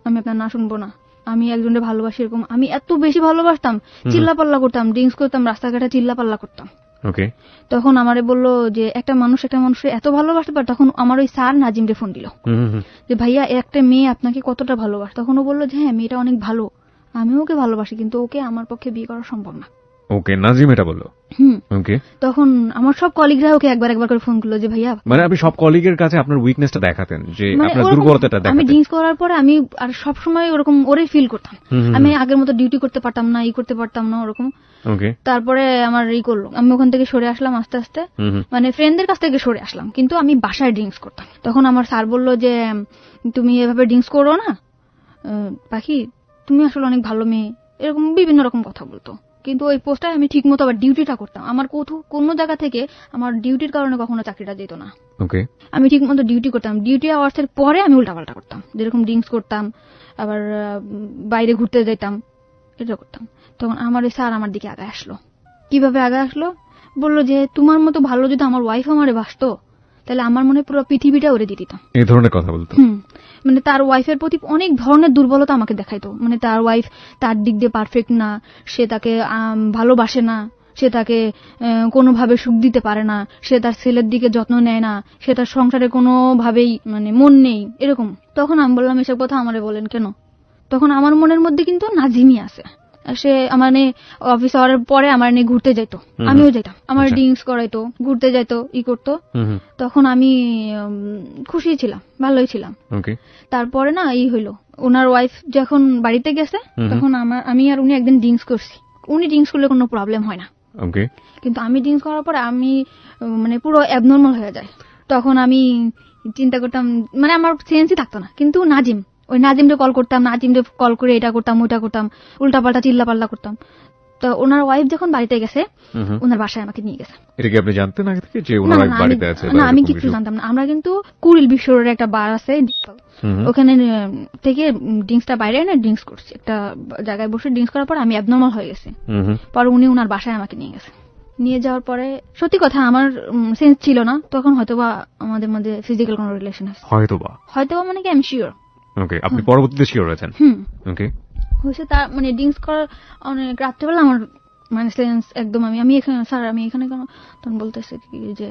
আমি আপনার না শুনবো না, আমি একজনের ভালোবাসি, এরকম আমি এত বেশি ভালোবাসতাম, চিল্লাপাল্লা করতাম, ড্রিঙ্কস করতাম, রাস্তাঘাটে চিল্লাপাল্লা করতাম। ওকে, তখন আমারে বললো যে একটা মানুষের এত ভালোবাসতে পারে। তখন আমার ওই স্যার নাজিমরে ফোন দিল যে ভাইয়া একটা মেয়ে আপনাকে কতটা ভালোবাসে। তখন ও বললো যে হ্যাঁ মেয়েটা অনেক ভালো, আমি ওকে ভালোবাসি, কিন্তু ওকে আমার পক্ষে বিয়ে করা সম্ভব না। ওকে, নাজিম এটা বললো। ওকে, তখন আমার সব কলিগরা ওকে একবার করে ফোন করলো যে ভাইয়া, মানে আপনি সব কলিগের কাছে আপনার উইকনেসটা দেখাতেন, যে আপনার দুর্বলতাটা দেখাতেন। আমি ড্রিঙ্কস করার পরে আমি আর সব সময় ওরকম ওরে ফিল করতাম, আমি আগের মতো ডিউটি করতে পারতাম না, করতে পারতাম না ওরকম। ওকে, তারপরে আমার করলো, আমি ওখান থেকে সরে আসলাম আস্তে আস্তে, মানে ফ্রেন্ডদের কাছ থেকে সরে আসলাম, কিন্তু আমি বাসায় ড্রিঙ্কস করতাম। তখন আমার স্যার বললো যে তুমি এভাবে ড্রিঙ্কস করো না পাখি, তুমি আসলে অনেক ভালো মেয়ে, এরকম বিভিন্ন রকম কথা বলতো। কিন্তু ওই পোস্টে আমি ঠিক মতো আবার ডিউটিটা করতাম, আমার কোনো জায়গা থেকে আমার ডিউটির কারণে কখনো চাকরিটা যেত না। ওকে, আমি ঠিক মতো ডিউটি করতাম, ডিউটি আওয়ার্স এর পরে আমি উল্টাপাল্টা করতাম, যেরকম ড্রিঙ্কস করতাম, আবার বাইরে ঘুরতে যেতাম, এটা করতাম। তখন আমার ওই স্যার আমার দিকে আগে আসলো। কিভাবে আগে আসলো? বললো যে তোমার মতো ভালো যদি আমার ওয়াইফ আমারে বাসতো, তাহলে আমার মনে পুরো পৃথিবীটা ওরে দিয়ে দিতাম। এই ধরনের কথা বলতো। মানে তার ওয়াইফের প্রতি অনেক ধরনের দুর্বলতা আমাকে দেখাইতো, মানে তার ওয়াইফ তার দিক দিয়ে পারফেক্ট না, সে তাকে ভালোবাসে না, সে তাকে কোনোভাবে সুখ দিতে পারে না, সে তার ছেলের দিকে যত্ন নেয় না, সে তার সংসারে কোনোভাবেই মানে মন নেই, এরকম। তখন আমি বললাম এসব কথা আমারে বলেন কেন? তখন আমার মনের মধ্যে কিন্তু নাজিমই আছে, সে আমার অফিস আওয়ারের পরে আমার নিয়ে ঘুরতে যেত, আমিও যেতাম, আমার ড্রিঙ্কস করাইতো, ঘুরতে যেত, করতো। তখন আমি খুশি ছিলাম, ভালোই ছিলাম। তারপরে না হইলো, ওনার ওয়াইফ যখন বাড়িতে গেছে, তখন আমি আর উনি একদিন ড্রিঙ্কস করছি। উনি ড্রিঙ্কস করলে কোনো প্রবলেম হয় না, কিন্তু আমি ড্রিঙ্কস করার পরে আমি মানে পুরো অ্যাবনর্মাল হয়ে যায়। তখন আমি চিন্তা করতাম, মানে আমার সেন্সই থাকতো না। কিন্তু ওই নাজিমরে কল করতাম, নাজিমরে কল করে এটা করতাম ওইটা করতাম, উল্টাপাল্টা চিল্লাপাল্লা করতাম। তো ওনার ওয়াইফ যখন বাড়িতে গেছে, ওনার বাসায় আমাকে নিয়ে গেছে। এটা কি আপনি জানতেন আগে থেকে যে ওনার ওয়াইফ বাড়িতে আছে? না, আমি কিছু জানতাম না। আমরা কিন্তু কুড়িল বিশ্ব রোডে একটা বার আছে, ওখানে থেকে ড্রিঙ্কসটা বাইরে এনে ড্রিঙ্কস করছি, একটা জায়গায় বসে ড্রিঙ্কস করার পর আমি অ্যাবনর্মাল হয়ে গেছি। পরে উনি ওনার বাসায় আমাকে নিয়ে গেছে। নিয়ে যাওয়ার পরে সত্যি কথা আমার সেন্স ছিল না তখন, হয়তোবা আমাদের মধ্যে ফিজিক্যাল কোনো রিলেশন আছে, হয়তোবা মানে কি আমি শিওর। ওকে, আপনি পরবর্তীতে শিওর হয়েছেন? ওকে, হয়েছে। তার মানে ড্রিঙ্কস করার অনেক রাত্রেবেলা আমার মানে সেন্স একদম, আমি এখানে স্যার, আমি এখানে কেন? তখন বলতেছে কি যে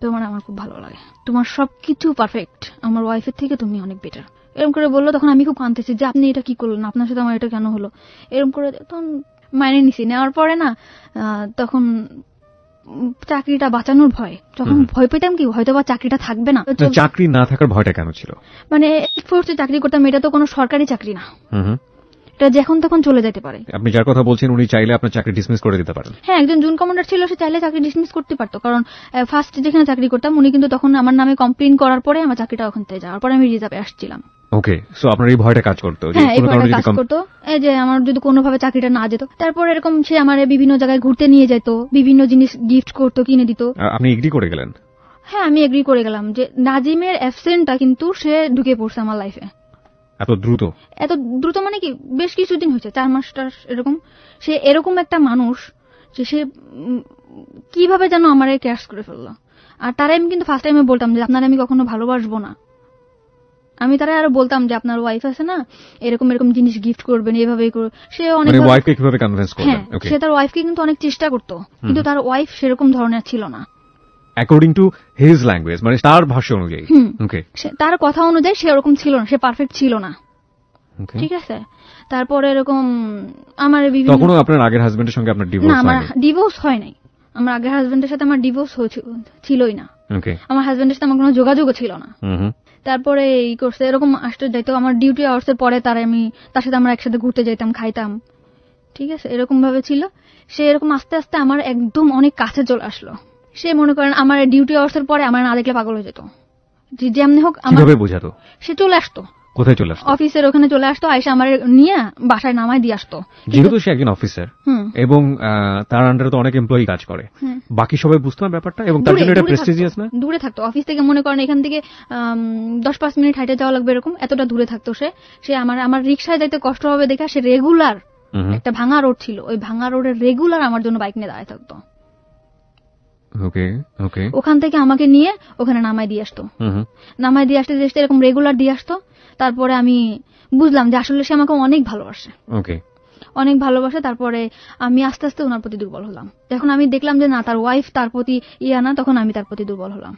তোমার আমার খুব ভালো লাগে, তোমার সবকিছু পারফেক্ট, আমার ওয়াইফের থেকে তুমি অনেক বেটার, এরকম করে বললো। তখন আমি খুব কাঁদতেছি যে আপনি এটা কি করলেন, আপনার সাথে আমার এটা কেন হলো, এরকম করে। তখন মাইনে নিছি, নেওয়ার পরে না তখন চাকরিটা বাঁচানোর ভয়, যখন ভয় পেতাম কি হয়তো বা চাকরিটা থাকবে না। চাকরি না থাকার ভয়টা কেন ছিল? মানে ফোর্সে চাকরি করতাম, এটা তো কোনো সরকারি চাকরি না, এটা যখন তখন চলে যেতে পারে। আপনি যার কথা বলছেন উনি চাইলে আপনার চাকরি ডিসমিস করে দিতে পারেন? হ্যাঁ, একজন জুন কমান্ডার ছিল, সে চাইলে চাকরি ডিসমিস করতে পারতো। কারণ ফার্স্ট যেখানে চাকরি করতাম উনি কিন্তু তখন আমার নামে কমপ্লেইন করার পরে আমার চাকরিটা ওখান থেকে যাওয়ার পরে আমি রিজার্ভে আসছিলাম। ওকে, সো আপনার এই ভয়টা কাজ করতো? হ্যাঁ, এই ভয়টা কাজ করতো, এই যে আমার যদি কোনোভাবে চাকরিটা না যেত। তারপর এরকম সে আমার বিভিন্ন জায়গায় ঘুরতে নিয়ে যেত, বিভিন্ন জিনিস গিফট করতো, কিনে দিত। আপনি এগ্রি করে গেলেন? হ্যাঁ, আমি এগ্রি করে গেলাম যে নাজিমের অ্যাবসেন্টটা কিন্তু সে ঢুকে পড়ছে আমার লাইফে। এত দ্রুত? এত দ্রুত মানে কি, বেশ কিছুদিন হয়েছে, 4 মাস এরকম। সে এরকম একটা মানুষ যে সে কিভাবে যেন আমারে ক্যাশ করে ফেললো। আর তারা আমি কিন্তু ফার্স্ট টাইমে বলতাম যে আপনার আমি কখনো ভালোবাসবো না। আমি তারা আরো বলতাম যে আপনার ওয়াইফ আছে না, এরকম এরকম জিনিস গিফট করবেন, এভাবে সে অনেক ওয়াইফকে কিভাবে কনভিন্স করবেন? সে তার ওয়াইফকে কিন্তু অনেক চেষ্টা করতো, কিন্তু তার ওয়াইফ সেরকম ধরনের ছিল না অ্যাকর্ডিং টু হিজ ল্যাঙ্গুয়েজ, মানে তার ভাষা অনুযায়ী। ওকে, তার কথা অনুযায়ী সে ওরকম ছিল না, সে পারফেক্ট ছিল না। ঠিক আছে, তারপরে এরকম আমার বিভিন্ন, তখনও আপনার আগের হাজবেন্ডের সঙ্গে আপনার ডিভোর্স হয়নি? না, আমার ডিভোর্স হয় নাই। আমার আগের হাজবেন্ডের সাথে আমার ডিভোর্স ছিলই না। আমার হাজবেন্ডের সাথে আমার কোনো যোগাযোগও ছিল না। তারপরে এই করছে, এরকম আসতে যাইতো আমার ডিউটি আওয়ার্সের পরে, তার সাথে আমরা একসাথে ঘুরতে যাইতাম, খাইতাম। ঠিক আছে, এরকম ভাবে ছিল। সে এরকম আস্তে আস্তে আমার একদম অনেক কাছে চলে আসলো। সে মনে করেন আমার ডিউটি আওয়ার্সের পরে আমার না দেখলে পাগল হয়ে যেত, যেমনি হোক আমার বোঝাতো। সে চলে আসতো, কোথায় চলে আসতো? অফিসের ওখানে চলে আসতো, আইসা আমার নিয়ে বাসায় নামায় দিয়ে আসতো। যেহেতু সে একজন অফিসার এবং তার আন্ডারে তো অনেক এমপ্লয়ি কাজ করে, বাকি সবাই বুঝতো না ব্যাপারটা, এবং তার জন্য এটা প্রেস্টিজিয়াস না? দূরে থাকতো অফিস থেকে, মনে করেন এখান থেকে 10-5 মিনিট হাইটে যাওয়া লাগবে, এরকম এতটা দূরে থাকতো সে আমার রিক্সায় যাইতে কষ্ট হবে দেখে সে রেগুলার, একটা ভাঙা রোড ছিল, ওই ভাঙা রোডের রেগুলার আমার জন্য বাইক নিয়ে দাঁড়ায় থাকতো। ওকে ওকে। ওখান থেকে আমাকে নিয়ে ওখানে নামাই দিয়ে আসতো, নামাই দিয়ে আসতে আসতে এরকম রেগুলার দিয়ে আসতো। তারপরে আমি বুঝলাম যে আসলে সে আমাকে অনেক ভালোবাসে, ওকে, অনেক ভালোবাসে। তারপরে আমি আস্তে আস্তে ওনার প্রতি দুর্বল হলাম। যখন আমি দেখলাম যে না, তার ওয়াইফ তার প্রতি না, তখন আমি তার প্রতি দুর্বল হলাম।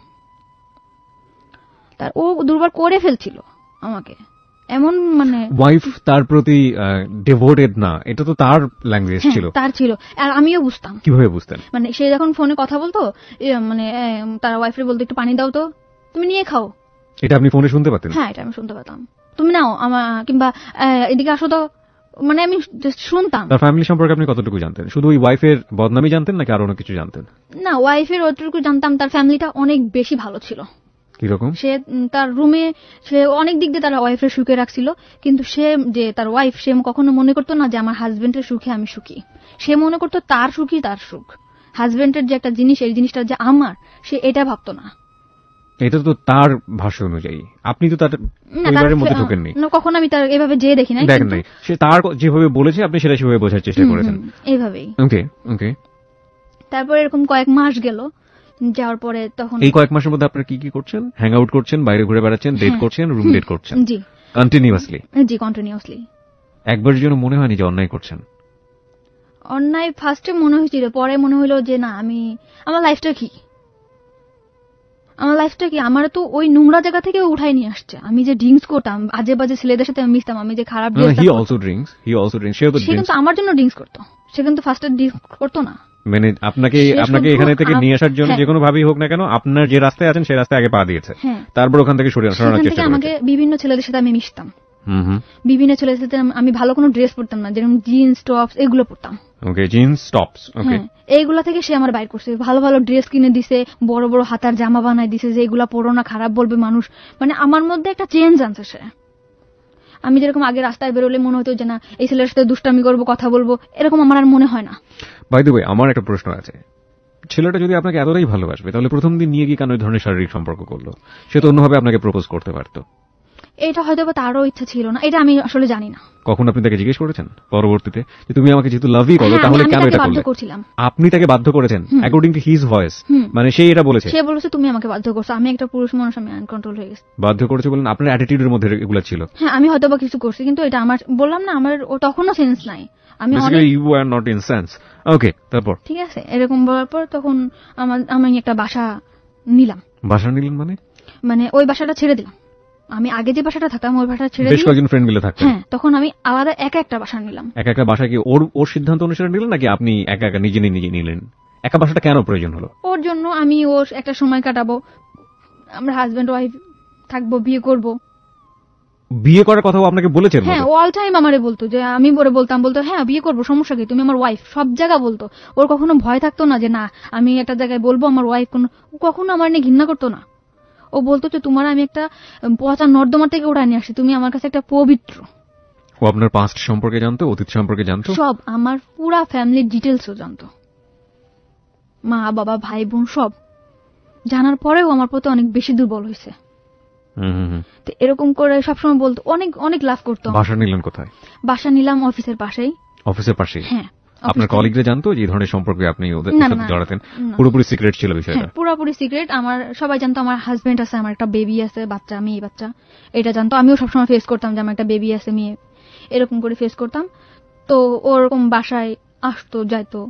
তার ও দুর্বল করে ফেলছিল আমাকে, এমন মানে ওয়াইফ তার প্রতি ডিভোটেড না, এটা তো তার ল্যাঙ্গুয়েজ ছিল, তার ছিল। আর আমিও বুঝতাম। কিভাবে বুঝতেন? মানে সে যখন ফোনে কথা বলতো, মানে তার ওয়াইফের বলতো একটু পানি দাও তো, তুমি নিয়ে খাও, এটা আপনি ফোনে শুনতে পেতেন? হ্যাঁ, এটা আমি শুনতে পেতাম। তুমি নাও আমার, কিংবা এদিকে আসো তো, মানে আমি জাস্ট শুনতাম। তার ফ্যামিলি সম্পর্কে আপনি কতটুকু জানতেন? শুধু ওই ওয়াইফের বদনামই জানতেন নাকি আরো অনেক কিছু জানতেন? না, ওয়াইফের অতটুকু জানতাম, তার ফ্যামিলিটা অনেক বেশি ভালো ছিল। কিরকম? সে তার রুমে সে অনেক দিক দিয়ে তার ওয়াইফের সুখে রাখছিল, কিন্তু সে যে তার ওয়াইফ, সে কখনো মনে করতো না যে আমার হাজবেন্ডের সুখে আমি সুখী। সে মনে করতো তার সুখই তার সুখ, হাজবেন্ডের যে একটা জিনিস, এই জিনিসটা যে আমার, সে এটা ভাবতো না। এটা তো তার ভাষ্য অনুযায়ী, আপনি তো তার পরিবারের মধ্যে ঢোকেননি কখনো, আমি তার এভাবে যেয়ে দেখি নাই, দেখেন নাই। সে তার যেভাবে বলেছে আপনি সেটা সেভাবে বোঝার চেষ্টা করেছেন, এইভাবেই। ওকে ওকে। তারপর এরকম কয়েক মাস গেল, যাওয়ার পরে তখন এই কয়েক মাসের মধ্যে আপনারা কি কি করছেন? হ্যাং আউট করছেন, বাইরে ঘুরে বেড়াচ্ছেন, ডেট করছেন, রুম ডেট করছেন? জি, কন্টিনিউয়াসলি? জি, কন্টিনিউয়াসলি। একবার যেন মনে হয়নি যে অন্যায় করছেন? অন্যায় ফার্স্টে মনে হয়েছিল, পরে মনে হলো যে না, আমি আমার লাইফটা কি, আমার তো ওই নোংরা জায়গা থেকে উঠাই নিয়ে আসছে। আমি যে ড্রিঙ্কস করতাম, আজে বাজে ছেলেদের সাথে মিশতাম, আমি যে খারাপ ড্রেস, হি অলসো ড্রিঙ্কস, সে কিন্তু আমার জন্য ড্রিঙ্কস করতো, সে কিন্তু ফার্স্টে ড্রিঙ্কস করতো না। মানে আপনাকে এখানে থেকে নিয়ে আসার জন্য যে কোনো ভাবেই হোক না কেন, আপনার যে রাস্তায় আছেন সেই রাস্তায় আগে পা দিয়েছে, তারপর ওখান থেকে সরানোর চেষ্টা করেছে। আমাকে বিভিন্ন ছেলেদের সাথে আমি মিশতাম, বিভিন্ন ছেলেদের সাথে আমি ভালো কোনো ড্রেস পরতাম না, যেরকম জিন্স টপস এগুলো পরতাম। ওকে, জিন্স টপস, ওকে। এইগুলা থেকে সে আমার বাইর করছে, ভালো ভালো ড্রেস কিনে দিছে, বড় বড় হাতার জামা বানাই দিছে, যে এগুলা পরো না, খারাপ বলবে মানুষ। মানে আমার মধ্যে একটা চেঞ্জ আনছে সে। আমি যেরকম আগে রাস্তায় বেরোলে মনে হতো যে না, এই ছেলের সাথে দুষ্টামি করবো, কথা বলবো, এরকম আমার আর মনে হয় না। বাই দ্য ওয়ে, আমার একটা প্রশ্ন আছে। ছেলেটা যদি আপনাকে এতটাই ভালোবাসবে, তাহলে প্রথম দিন নিয়ে কি কেন ওই ধরনের শারীরিক সম্পর্ক করলো? সে তো অন্যভাবে আপনাকে প্রপোজ করতে পারতো। এটা হয়তো বা তারও ইচ্ছা ছিল না, এটা আমি আসলে জানি না। কখন আপনি তাকে জিজ্ঞেস করেছেন পরবর্তীতে যে তুমি আমাকে যেহেতু লাভই করো, তাহলে কেন এটা করলে? আপনি তাকে বাধ্য করেছেন অ্যাকর্ডিং টু হিজ ভয়েস, মানে সে এটা বলেছে, সে বলেছে তুমি আমাকে বাধ্য করছো, আমি একটা পুরুষ মানুষ, আমি আনকন্ট্রোল হয়ে গেছি। বাধ্য করেছে বলেন? আপনার অ্যাটিটিউডের মধ্যে এগুলো ছিল? হ্যাঁ, আমি হয়তো বা কিছু করছি, কিন্তু এটা আমার, বললাম না, আমার তখনও সেন্স নাই। আমি you are not in sense. Okay, তারপর? ঠিক আছে, এরকম বলার পর তখন আমি একটা বাসা নিলাম। বাসা নিলেন মানে ওই বাসাটা ছেড়ে দিলাম। আমি আগে যে বাসাটা থাকতাম ওই বাসাটা ছেড়ে বেশ কয়েকজন ফ্রেন্ড মিলে থাকতেন? হ্যাঁ, তখন আমি আলাদা একা একটা বাসা নিলাম। একা একটা বাসা কি ওর সিদ্ধান্ত অনুসারে নিলেন নাকি আপনি একা একা নিজে নিলেন? একা বাসাটা কেন প্রয়োজন হলো? ওর জন্য, আমি ওর একটা সময় কাটাবো, আমরা হাজবেন্ড ওয়াইফ থাকবো, বিয়ে করব। বিয়ে করার কথাও আপনাকে বলেছেন? হ্যাঁ, অল টাইম আমারে বলতো, যে আমি ওরে বলতাম হ্যাঁ বিয়ে করবো, সমস্যা কি, তুমি আমার ওয়াইফ, সব জায়গা বলতো। ওর কখনো ভয় থাকতো না যে না আমি একটা জায়গায় বলবো আমার ওয়াইফ, কখনো আমার নিয়ে ঘৃণা করতো না। ও বলতো যে তোমার আমি একটা পচা নর্দমা থেকে উঠায় নিয়ে আসছি, তুমি আমার কাছে একটা পবিত্র। ও আপনার পাস্ট সম্পর্কে জানতো, অতীত সম্পর্কে জানতো, সব, আমার পুরা ফ্যামিলির ডিটেলসও জানতো, মা বাবা ভাই বোন সব জানার পরেও আমার প্রতি অনেক বেশি দুর্বল হয়েছে। তো এরকম করে সবসময় বলতো, অনেক অনেক লাভ করতো। বাসা নিলেন কোথায়? বাসা নিলাম অফিসের পাশেই। অফিসের পাশেই? হ্যাঁ। আপনার কলিগরা জানতো যে এই ধরনের সম্পর্কে আপনি ওদের সাথে জড়াতেন? পুরোপুরি সিক্রেট ছিল বিষয়টা? পুরোপুরি সিক্রেট। আমার সবাই জানতো আমার হাজবেন্ড আছে, আমার একটা বেবি আছে, বাচ্চা, মেয়ে বাচ্চা, এটা জানতো। আমিও সবসময় ফেস করতাম যে আমার একটা বেবি আছে, মেয়ে, এরকম করে ফেস করতাম। তো ওরকম বাসায় আসতো যাইতো,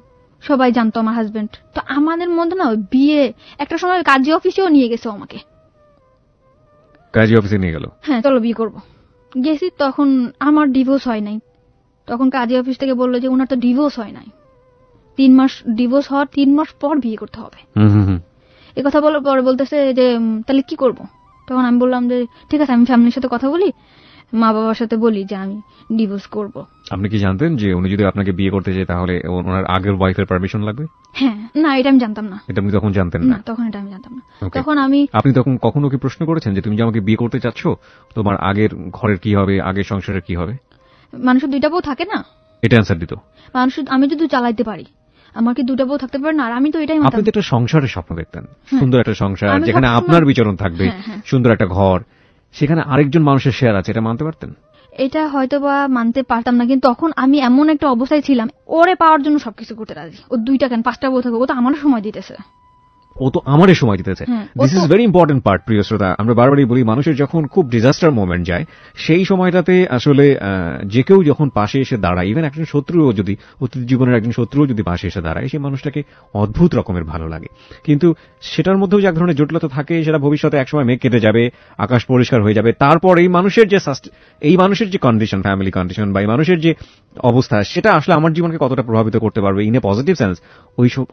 সবাই জানতো আমার হাজবেন্ড। তো আমাদের মধ্যে না বিয়ে একটা সময় কাজী অফিসেও নিয়ে গেছে আমাকে। কাজী অফিসে নিয়ে গেল? হ্যাঁ, চলো বিয়ে করবো। গেছি, তখন আমার ডিভোর্স হয় নাই। তখন কাজী অফিস থেকে বললো যে ওনার তো ডিভোর্স হয় নাই, 3 মাস ডিভোর্স হওয়ার 3 মাস পর বিয়ে করতে হবে। এই কথা বলার পরে বলতেছে যে তাহলে কি করব? তখন আমি বললাম যে ঠিক আছে, আমি ফ্যামিলির সাথে কথা বলি, মা বাবার সাথে বলি যে আমি ডিভোর্স করব। আপনি কি জানতেন যে উনি যদি আপনাকে বিয়ে করতে চায় তাহলে ওনার আগের ওয়াইফের পারমিশন লাগবে? হ্যাঁ, না, এটা আমি জানতাম না। এটা আপনি তখন জানতেন না? তখন এটা আমি জানতাম না। আপনি তখন কখনো কি প্রশ্ন করেছেন যে তুমি যে আমাকে বিয়ে করতে চাচ্ছ, তোমার আগের ঘরের কি হবে, আগের সংসারের কি হবে? মানুষের 2টা বউ থাকে না, এটা অ্যানসার দিত মানুষ। আমি যদি চালাইতে পারি, আমার কি 2টা বউ থাকতে পারে না? আর আমি তো এটাই মানতাম। আপনি তো একটা সংসারের স্বপ্ন দেখতেন, সুন্দর একটা সংসার যেখানে আপনার বিচরণ থাকবে, সুন্দর একটা ঘর, সেখানে আরেকজন মানুষের শেয়ার আছে, এটা মানতে পারতেন? এটা হয়তো বা মানতে পারতাম না, কিন্তু তখন আমি এমন একটা অবস্থায় ছিলাম, ওরে পাওয়ার জন্য সবকিছু করতে রাজি। ও 2টা কেন 5টা বউ থাকে, ও তো আমারও সময় দিতেছে। ও তো আমারই সময় দিতেছে। This is very important part, প্রিয় শ্রোতা। আমরা বারবারই বলি, মানুষের যখন খুব ডিজাস্টার মোমেন্ট যায়, সেই সময়টাতে আসলে যে কেউ যখন পাশে এসে দাঁড়ায়, ইভেন একজন শত্রুও যদি, অতীত জীবনের একজন শত্রুও যদি পাশে এসে দাঁড়ায়, সেই মানুষটাকে অদ্ভুত রকমের ভালো লাগে। কিন্তু সেটার মধ্যেও যে এক ধরনের জটিলতা থাকে, সেটা ভবিষ্যতে একসময় মেঘ কেটে যাবে, আকাশ পরিষ্কার হয়ে যাবে। তারপর এই মানুষের যে কন্ডিশন, ফ্যামিলি কন্ডিশন বা এই মানুষের যে অবস্থা, সেটা আসলে আমার জীবনকে কতটা প্রভাবিত করতে পারবে ইন এ পজিটিভ সেন্স,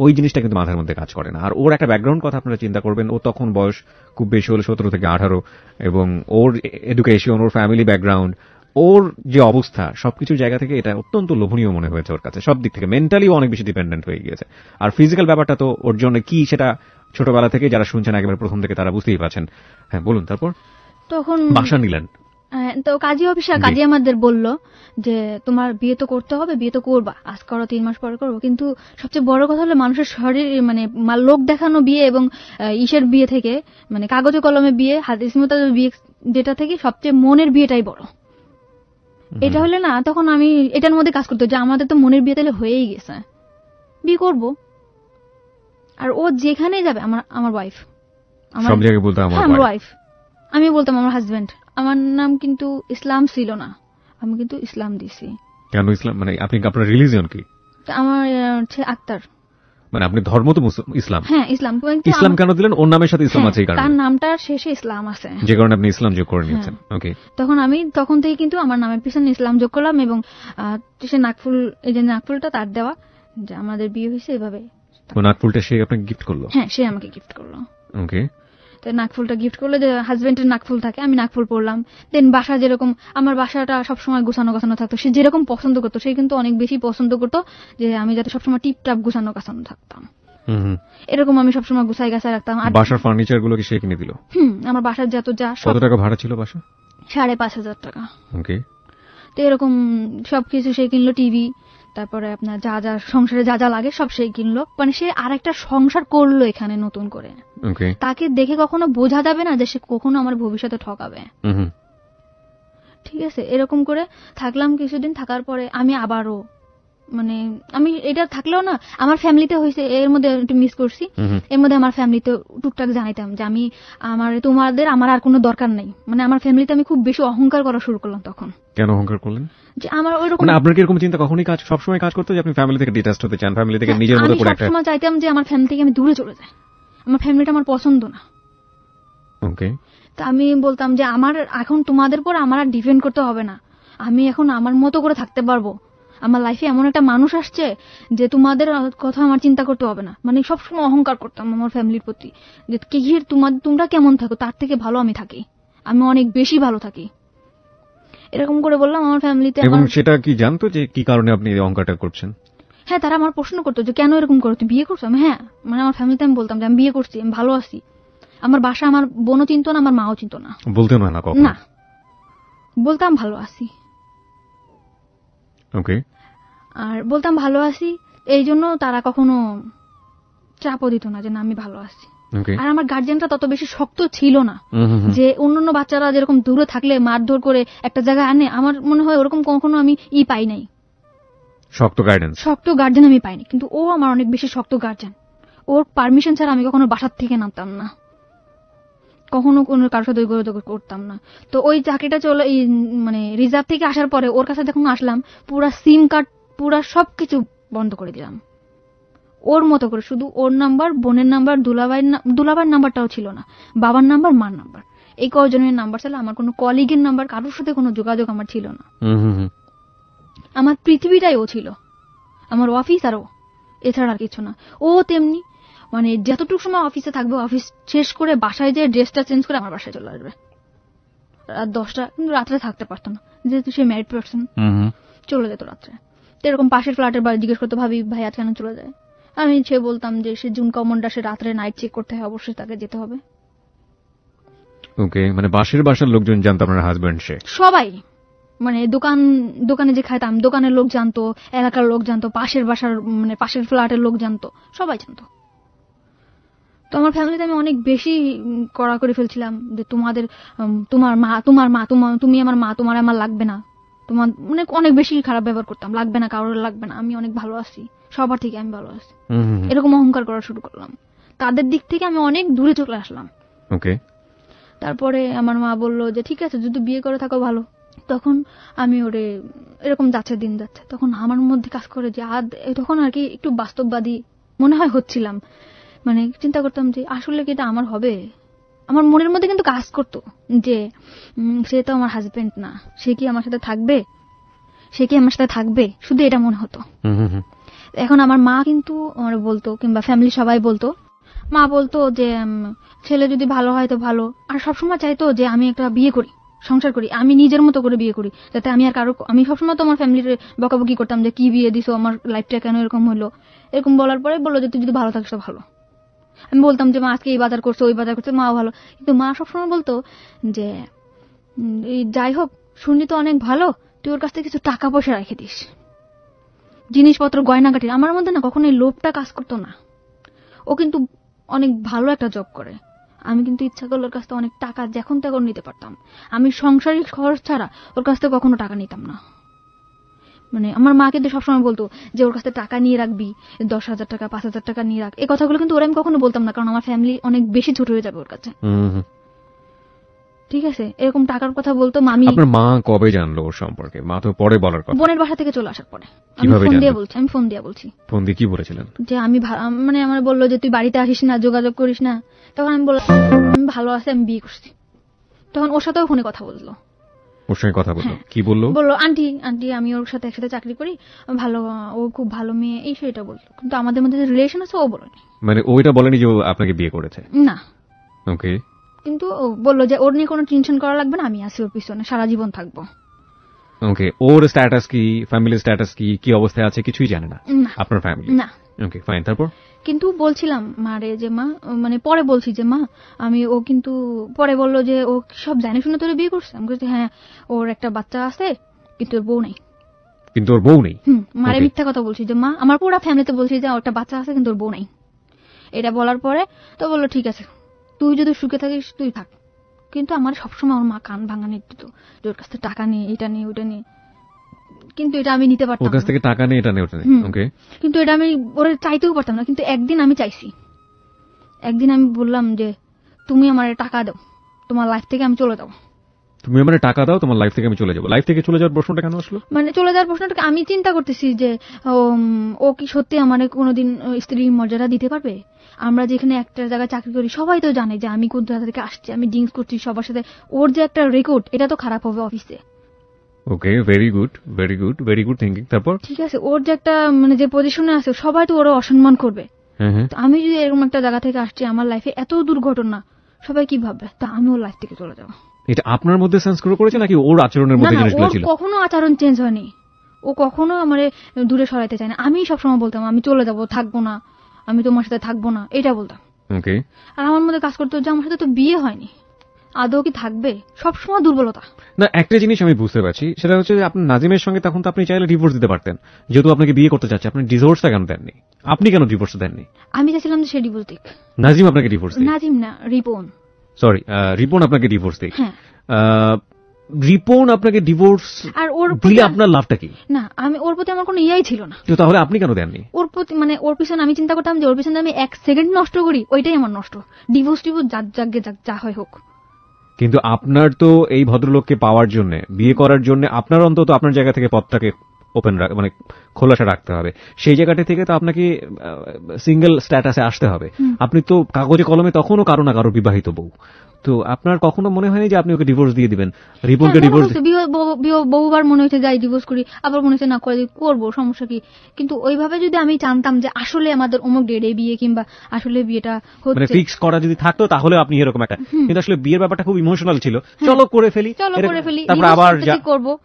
ওই জিনিসটা কিন্তু মাথার মধ্যে কাজ করে না। আর ওর একটা ব্যাকগ্রাউন্ড কথা আপনারা চিন্তা করবেন, ও তখন বয়স খুব বেশি হলো 17 থেকে 18, এবং ওর এডুকেশন, ওর ফ্যামিলি ব্যাকগ্রাউন্ড, ওর যে অবস্থা, সবকিছু জায়গা থেকে এটা অত্যন্ত লোভনীয় মনে হয়েছে ওর কাছে। সব দিক থেকে মেন্টালিও অনেক বেশি ডিপেন্ডেন্ট হয়ে গিয়েছে। আর ফিজিক্যাল ব্যাপারটা তো ওর জন্য কি, সেটা ছোটবেলা থেকে যারা শুনছেন একেবারে প্রথম থেকে তারা বুঝতেই পারছেন। হ্যাঁ, বলুন। তারপর তখন বাসা নিলেন, তো কাজী অফিসার কাজী আমাদের বলল যে তোমার বিয়ে তো করতে হবে, বিয়ে তো করবা, আজ করো 3 মাস পরে করবো। কিন্তু সবচেয়ে বড় কথা হলো মানুষের শরীর, মানে লোক দেখানো বিয়ে এবং ইসের বিয়ে থেকে, মানে কাগজে কলমে বিয়ে, হাদিস মোতাবেক বিয়ে, যেটা থেকে সবচেয়ে মনের বিয়েটাই বড়। এটা হলে না, তখন আমি এটার মধ্যে কাজ করতে, যে আমাদের তো মনের বিয়ে তাহলে হয়েই গেছে, বিয়ে করব। আর ও যেখানে যাবে, আমার ওয়াইফ, সব জায়গায় বলতো আমার ওয়াইফ, আমি বলতাম আমার হাজবেন্ড। আমার নাম কিন্তু ইসলাম ছিল না, আমি কিন্তু ইসলাম দিছি। কেন ইসলাম? মানে আপনি, আপনার রিলিজিয়ন কি? আমার হচ্ছে আক্তার। মানে আপনি ধর্ম তো ইসলাম? হ্যাঁ, ইসলাম। ইসলাম কেন দিলেন? ওর নামের সাথে ইসলাম আছে এই কারণে, তার নামটার শেষে ইসলাম আছে, যে কারণে আপনি ইসলাম যোগ করে নিয়েছেন। ওকে। তখন থেকে কিন্তু আমার নামের পিছনে ইসলাম যোগ করলাম, এবং সে নাকফুল, এই যে নাকফুলটা তার দেওয়া, যে আমাদের বিয়ে হয়েছে এভাবে। ও নাকফুলটা সে আপনাকে গিফট করলো? হ্যাঁ, সে আমাকে গিফট করলো। ওকে। তো নাকফুলটা গিফট করলো, যে হাজবেন্ডের নাকফুল থাকে, আমি নাকফুল পরলাম। দেন বাসা যেরকম, আমার বাসাটা সবসময় গুছানো গাছানো থাকতো, সে যেরকম পছন্দ করতো, সে কিন্তু অনেক বেশি পছন্দ করতো যে আমি যাতে সবসময় টিপটাপ গুছানো গাছানো থাকতাম। এরকম আমি সবসময় গুছাই গাছাই রাখতাম। আর বাসার ফার্নিচার গুলো কি সে কিনে দিল? আমার বাসার যত যা। কত টাকা ভাড়া ছিল বাসা? 5,500 টাকা। ওকে। তো এরকম সবকিছু সে কিনলো, টিভি, তারপরে আপনার যা যা সংসারে যা যা লাগে সব সেই কিনলো। মানে সে আরেকটা সংসার করলো এখানে নতুন করে। তাকে দেখে কখনো বোঝা যাবে না যে সে কখনো আমার ভবিষ্যতে ঠকাবে। ঠিক আছে, এরকম করে থাকলাম কিছুদিন। থাকার পরে আমি আবারও, মানে আমি এটা থাকলেও না, আমার ফ্যামিলিতে হয়েছে, এর মধ্যে একটু মিস করছি। এর মধ্যে আমার ফ্যামিলিতে টুকটাক জানাইতাম যে আমি, তোমাদের আমার আর কোনো দরকার নেই। মানে আমার ফ্যামিলিতে আমি খুব বেশি অহংকার করা শুরু করলাম তখন। কেন অহংকার করলেন? যে আমার ওইরকম, মানে আপনার কি এরকম চিন্তা কখনোই সবসময় কাজ করতো যে আপনি ফ্যামিলি থেকে ডিটাচড হতে চান, ফ্যামিলি থেকে নিজের মতো করে একটা? আমি সবসময় চাইতাম যে আমার ফ্যামিলি থেকে আমি দূরে চলে যাই, আমার ফ্যামিলিটা আমার পছন্দ না। ওকে। তা আমি বলতাম যে আমার এখন তোমাদের পর আমার আর ডিপেন্ড করতে হবে না, আমি এখন আমার মতো করে থাকতে পারবো। আমার লাইফে এমন একটা মানুষ আসছে যে তোমাদের কথা আমার চিন্তা করতে হবে না। মানে সবসময় অহংকার করতাম আমার ফ্যামিলির প্রতি, যে তোমরা কেমন থাকো তার থেকে ভালো আমি থাকি, আমি অনেক বেশি ভালো থাকি, এরকম করে বললাম আমার ফ্যামিলিতে। এবং সেটা কি জানতো যে কি কারণে আপনি এই অহংকারটা করছেন? হ্যাঁ, তারা আমার প্রশ্ন করতো যে কেন এরকম করো, তুই বিয়ে করছো? আমি হ্যাঁ, মানে আমার ফ্যামিলিতে আমি বলতাম যে আমি বিয়ে করছি, আমি ভালো আছি। আমার বাসা আমার বোনও চিনতো না, আমার মাও চিনতো না। বলতে না কখনো? না, বলতাম ভালো আছি। ওকে। আর বলতাম ভালো আছি, এই জন্য তারা কখনো চাপও দিত না যে না আমি ভালো আছি। আর আমার গার্জিয়ানটা তত বেশি শক্ত ছিল না যে অন্যান্য বাচ্চারা যেরকম দূরে থাকলে মারধর করে একটা জায়গায় আনে, আমার মনে হয় ওরকম কখনো আমি পাই নাই, শক্ত গার্জিয়ান আমি পাইনি। কিন্তু ও আমার অনেক বেশি শক্ত গার্জিয়ান। ওর পারমিশন ছাড়া আমি কখনো বাসার থেকে নামতাম না, কখনো কোনো কারোর সাথে করতাম না। তো ওই চাকরিটা চলে, মানে রিজার্ভ থেকে আসার পরে ওর কাছে যখন আসলাম, পুরা সিম কার্ড, পুরা সবকিছু বন্ধ করে দিলাম ওর মতো করে। শুধু ওর নাম্বার, বোনের নাম্বার, দুলাভাইয়ের নাম্বারটাও ছিল না, বাবার নাম্বার, মার নাম্বার, এই কয়জনের নাম্বার ছিল। আমার কোনো কলিগের নাম্বার, কারোর সাথে কোনো যোগাযোগ আমার ছিল না। আমার পৃথিবীটাই ও ছিল, আমার অফিস আর ও, এছাড়া আর কিছু না। ও তেমনি, মানে যতটুকু সময় অফিসে থাকবে, অফিস শেষ করে বাসায় যে ড্রেসটা চেঞ্জ করে আমার বাসায় চলে আসবে রাত 10টা। কিন্তু রাত্রে থাকতে পারতো না, যেহেতু সে ম্যারিড পার্সন, চলে যেত রাত্রে। তো এরকম পাশের ফ্ল্যাটের বাড়ি জিজ্ঞেস করতো, ভাবি ভাই আজ কেন চলে যায়? আমি সে বলতাম যে সে জুন কমান্ডার, সে রাত্রে নাইট চেক করতে হয়, অবশ্যই তাকে যেতে হবে। ওকে। মানে বাসার লোকজন জানতো আপনার হাজবেন্ড? সে সবাই, মানে দোকানে যে খাইতাম, দোকানের লোক জানতো, এলাকার লোক জানতো, পাশের বাসার, মানে পাশের ফ্ল্যাটের লোক জানতো, সবাই জানতো। তো আমার ফ্যামিলিতে আমি অনেক বেশি কড়া করে ফেলছিলাম যে তোমার মা, তুমি আমার মা, তোমার আমার লাগবে না, তোমার মানে অনেক বেশি খারাপ ব্যবহার করতাম, লাগবে না, কারোর লাগবে না, আমি অনেক ভালো আছি, সবার থেকে আমি ভালো আছি, এরকম অহংকার করা শুরু করলাম। তাদের দিক থেকে আমি অনেক দূরে চলে আসলাম। ওকে। তারপরে আমার মা বলল যে ঠিক আছে যদি বিয়ে করে থাকো ভালো। তখন আমি ওরে এরকম যাচ্ছে দিন যাচ্ছে, তখন আমার মধ্যে কাজ করে যে তখন আর কি একটু বাস্তববাদী মনে হয় হচ্ছিলাম, মানে চিন্তা করতাম যে আসলে কি এটা আমার হবে। আমার মনের মধ্যে কিন্তু কাজ করতো যে সে তো আমার হাজবেন্ড না, সে কি আমার সাথে থাকবে, সে কি আমার সাথে থাকবে, শুধু এটা মনে হতো। এখন আমার মা কিন্তু আমার বলতো, কিংবা ফ্যামিলি সবাই বলতো, মা বলতো যে ছেলে যদি ভালো হয় তো ভালো, আর সবসময় চাইতো যে আমি একটা বিয়ে করি, সংসার করি, আমি নিজের মতো করে বিয়ে করি, যাতে আমি আর কারো, আমি সবসময় তো আমার ফ্যামিলির বকাবকি করতাম যে কি বিয়ে দিছো, আমার লাইফটা কেন এরকম হলো। এরকম বলার পরে বললো যে তুই যদি ভালো থাকিস তো ভালো। আমি বলতাম যে মা আজকে এই বাজার করছে ওই বাজার করছে, মাও ভালো, কিন্তু মা সবসময় বলতো যে যাই হোক শুনি তো অনেক ভালো, তুই ওর কাছ থেকে কিছু টাকা পয়সা রেখে দিস, জিনিসপত্র গয়নাগাটি। আমার মধ্যে না কখনো এই লোভটা কাজ করতো না। ও কিন্তু অনেক ভালো একটা জব করে, আমি কিন্তু ইচ্ছা করলে ওর কাছ থেকে অনেক টাকা যখন তখন নিতে পারতাম। আমি সংসারিক খরচ ছাড়া ওর কাছ থেকে কখনো টাকা নিতাম না। মানে আমার মা কিন্তু সবসময় বলতো যে ওর কাছ থেকে টাকা নিয়ে রাখবি, 10,000 টাকা 5,000 টাকা নিয়ে রাখ। এই কথাগুলো কিন্তু ওরা আমি কখনো বলতাম না, কারণ আমার ফ্যামিলি অনেক বেশি ছোট হয়ে যাবে ওর কাছে। ঠিক আছে, এরকম টাকার কথা বলতো। মামি, আপনার মা কবে জানলো ওর সম্পর্কে? মা তো পরে বলার কথা। বোনের বাসা থেকে চলে আসার পরে আমি ফোন দিয়ে বলছি। ফোন দিয়ে কি বলেছিলেন? যে আমি মানে আমার বললো যে তুই বাড়িতে আসিস না, যোগাযোগ করিস না। তখন আমি বললাম আমি ভালো আছি, আমি বিয়ে করছি। তখন ওর সাথেও ফোনে কথা বললো। ওর সঙ্গে কথা বললো? কি বললো? বললো আন্টি আমি ওর সাথে একসাথে চাকরি করি, ভালো, ও খুব ভালো মেয়ে, এই সেটা বললো। কিন্তু আমাদের মধ্যে যে রিলেশন আছে ও বলেনি। মানে ওইটা বলেনি যে আপনাকে বিয়ে করেছে? না। ওকে। কিন্তু ও বললো যে ওর নিয়ে কোনো টেনশন করা লাগবে না, আমি আছি ওর পিছনে, সারা জীবন থাকবো। ওকে। ওর স্ট্যাটাস কি, ফ্যামিলির স্ট্যাটাস কি, কি অবস্থায় আছে কিছুই জানে না আপনার ফ্যামিলি? না। Okay fine. তারপর? কিন্তু বলছিলাম মারে যে মা, মানে পরে বলছি যে মা আমি, ও কিন্তু পরে বললো যে ও সব জানে শুনে তোরে বিয়ে করছে। আমি বলছি হ্যাঁ, ওর একটা বাচ্চা আছে কিন্তু ওর বউ নেই। কিন্তু ওর বউ নেই? মারে মিথ্যা কথা বলছি যে মা আমার পুরো ফ্যামিলিতে বলছি যে ওর একটা বাচ্চা আছে কিন্তু ওর বউ নেই। এটা বলার পরে তো বললো ঠিক আছে তুই যদি সুখে থাকিস তুই থাক। কিন্তু আমার সবসময় আমার মা কান ভাঙানি দিত যে ওর কাছ থেকে টাকা নিয়ে, এটা নিয়ে, ওটা নিয়ে। কিন্তু এটা আমি নিতে পারতাম না। ওর কাছ থেকে টাকা নিয়ে, এটা নিয়ে, ওটা নিয়ে। ওকে। কিন্তু এটা আমি ওরে চাইতেও পারতাম না। কিন্তু একদিন আমি চাইছি, একদিন আমি বললাম যে তুমি আমার টাকা দাও, তোমার লাইফ থেকে আমি চলে যাবো। তুমি আমার টাকা দাও, তোমার লাইফ থেকে আমি চলে যাবো। লাইফ থেকে চলে যাওয়ার প্রশ্নটা কেন আসলো? মানে চলে যাওয়ার প্রশ্নটা আমি চিন্তা করতেছি যে ও কি সত্যি আমার কোনোদিন স্ত্রীর মর্যাদা দিতে পারবে? আমরা যেখানে একটা জায়গায় চাকরি করি সবাই তো জানে যে আমি কোন জায়গা থেকে আসছি, আমি ড্রিঙ্কস করছি সবার সাথে, ওর যে একটা রেকর্ড এটা তো খারাপ হবে অফিসে। Okay, very good, very good, very good thinking. তারপর? ঠিক আছে, ওর যে একটা মানে যে পজিশনে আছে সবাই তো ওরা অসম্মান করবে। আমি যদি এরকম একটা জায়গা থেকে আসছি, আমার লাইফে এত দুর্ঘটনা, সবাই কি ভাববে? তা আমি ওর লাইফ থেকে চলে যাবো। এটা আপনার মধ্যে সেন্স করেছে নাকি ওর আচরণের মধ্যে জিনিসগুলো ছিল? কখনো আচরণ চেঞ্জ হয়নি, ও কখনো আমারে দূরে সরাইতে চায় না। আমি সবসময় বলতাম আমি চলে যাবো, থাকবো না, আমি তোমার সাথে থাকবো না, এটা বলতাম। ওকে। আর আমার মধ্যে কাজ করতো যে আমার সাথে তো বিয়ে হয়নি, আদৌ কি থাকবে? সবসময় দুর্বলতা। না, একটা জিনিস আমি বুঝতে পারছি, সেটা হচ্ছে যে আপনার নাজিমের সঙ্গে তখন তো আপনি চাইলে ডিভোর্স দিতে পারতেন, যেহেতু আপনাকে বিয়ে করতে চাচ্ছে। আপনি ডিভোর্সটা কেন দেননি? আপনি কেন ডিভোর্স দেননি? আমি চাইছিলাম যে সে ডিভোর্স দিক। নাজিম আপনাকে ডিভোর্স দিক? নাজিম না, রিপন। সরি, রিপন আপনাকে ডিভোর্স দিক। রিপন আপনাকে ডিভোর্স আর ওর দিলে আপনার লাভটা কি? না, আমি ওর প্রতি আমার কোনো ইয়াই ছিল না। তো তাহলে আপনি কেন দেননি? ওর প্রতি মানে ওর পিছনে আমি চিন্তা করতাম যে ওর পিছনে আমি 1 সেকেন্ড নষ্ট করি, ওইটাই আমার নষ্ট। ডিভোর্স যা হয় হোক। কিন্তু আপনার তো এই ভদ্রলোককে পাওয়ার জন্য, বিয়ে করার জন্য আপনার অন্তত আপনার জায়গা থেকে পথটাকে ওপেন মানে খোলাসা রাখতে হবে। সেই জায়গাটা থেকে তো আপনাকে সিঙ্গেল স্ট্যাটাসে আসতে হবে। আপনি তো কাগজে কলমে তখনও কারো না কারো বিবাহিত বউ। তো আপনার কখনো মনে হয়নি যে আপনি ওকে ডিভোর্স দিয়ে দিবেন? রিপনকে ডিভোর্স বহুবার মনে হয়েছে যাই ডিভোর্স করি, আবার মনে হচ্ছে না করে করবো, সমস্যা কি? কিন্তু ওইভাবে যদি আমি জানতাম যে আসলে আমাদের অমুক ডেটে বিয়ে, কিংবা আসলে বিয়েটা হচ্ছে মানে ফিক্স করা যদি থাকতো, তাহলে আপনি এরকম একটা, কিন্তু আসলে বিয়ের ব্যাপারটা খুব ইমোশনাল ছিল, চলো করে ফেলি,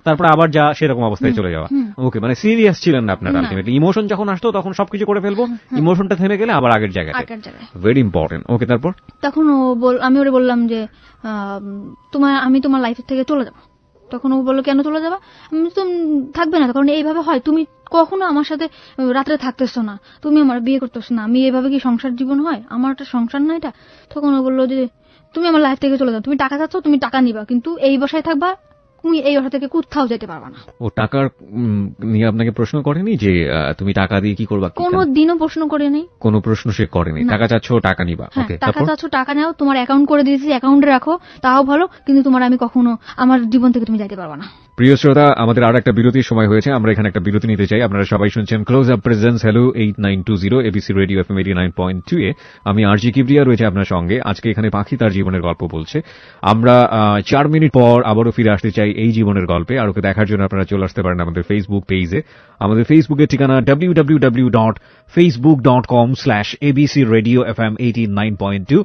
তারপর আবার যা সেরকম অবস্থায় চলে যাওয়া। ওকে, মানে সিরিয়াস ছিলেন না আপনার আলটিমেটলি। ইমোশন যখন আসতো তখন সবকিছু করে ফেলবো, ইমোশনটা থেমে গেলে আবার আগের জায়গায়। Very important. ওকে, তারপর? তখন আমি ওরে বললাম যে আমি তোমার লাইফ থেকে চলে যাবো। তখন ও বললো কেন চলে যাবা? তুমি থাকবে না, কারণ এইভাবে হয়, তুমি কখনো আমার সাথে রাত্রে থাকতেছো না, তুমি আমার বিয়ে করতেছো না, আমি এইভাবে কি সংসার জীবন হয়? আমার একটা সংসার না এটা। তখন ও বললো যে তুমি আমার লাইফ থেকে চলে যাও, তুমি টাকা চাচ্ছ, তুমি টাকা নিবা, কিন্তু এই বাসায় থাকবা, তুমি এই বাসা থেকে কোথাও যেতে পারবা না। ও টাকার নিয়ে আপনাকে প্রশ্ন করেনি যে তুমি টাকা দিয়ে কি করবা? কোনোদিনও প্রশ্ন করেনি, কোনো প্রশ্ন সে করেনি। টাকা চাচ্ছ, টাকা নিবা। ওকে, টাকা চাচ্ছ, টাকা নাও, তোমার অ্যাকাউন্ট করে দিয়েছি, অ্যাকাউন্টে রাখো, তাও ভালো, কিন্তু তোমার আমি কখনো আমার জীবন থেকে তুমি যাইতে পারবা না। প্রিয় শ্রোতা, আমাদের আর একটা বিরতির সময় হয়েছে, আমরা এখানে একটা বিরতি নিতে চাই। আপনারা সবাই শুনছেন close up presence hello 8920 ABC radio FM 89.2 এ। আমি আরজি কিবরিয়া রয়েছে আপনার সঙ্গে। আজকে এখানে পাখি তার জীবনের গল্প বলছে। আমরা 4 মিনিট পর আবারও ফিরে আসতে চাই এই জীবনের গল্পে। আর ওকে দেখার জন্য আপনারা চলে আসতে পারেন আমাদের ফেসবুক পেজে। আমাদের ফেসবুকের ঠিকানা www.facebook.com/abcradiofm89.2।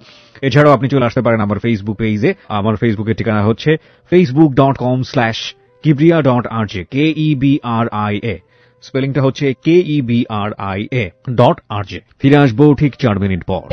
এছাড়াও আপনি চলে আসতে পারেন আমার ফেসবুক পেজে। আমার ফেসবুকের ঠিকানা হচ্ছে facebook.com/kibria.rj, KEBRIA, স্পেলিংটা হচ্ছে KEBRIA.RJ। ফিরে আসবো ঠিক 4 মিনিট পর।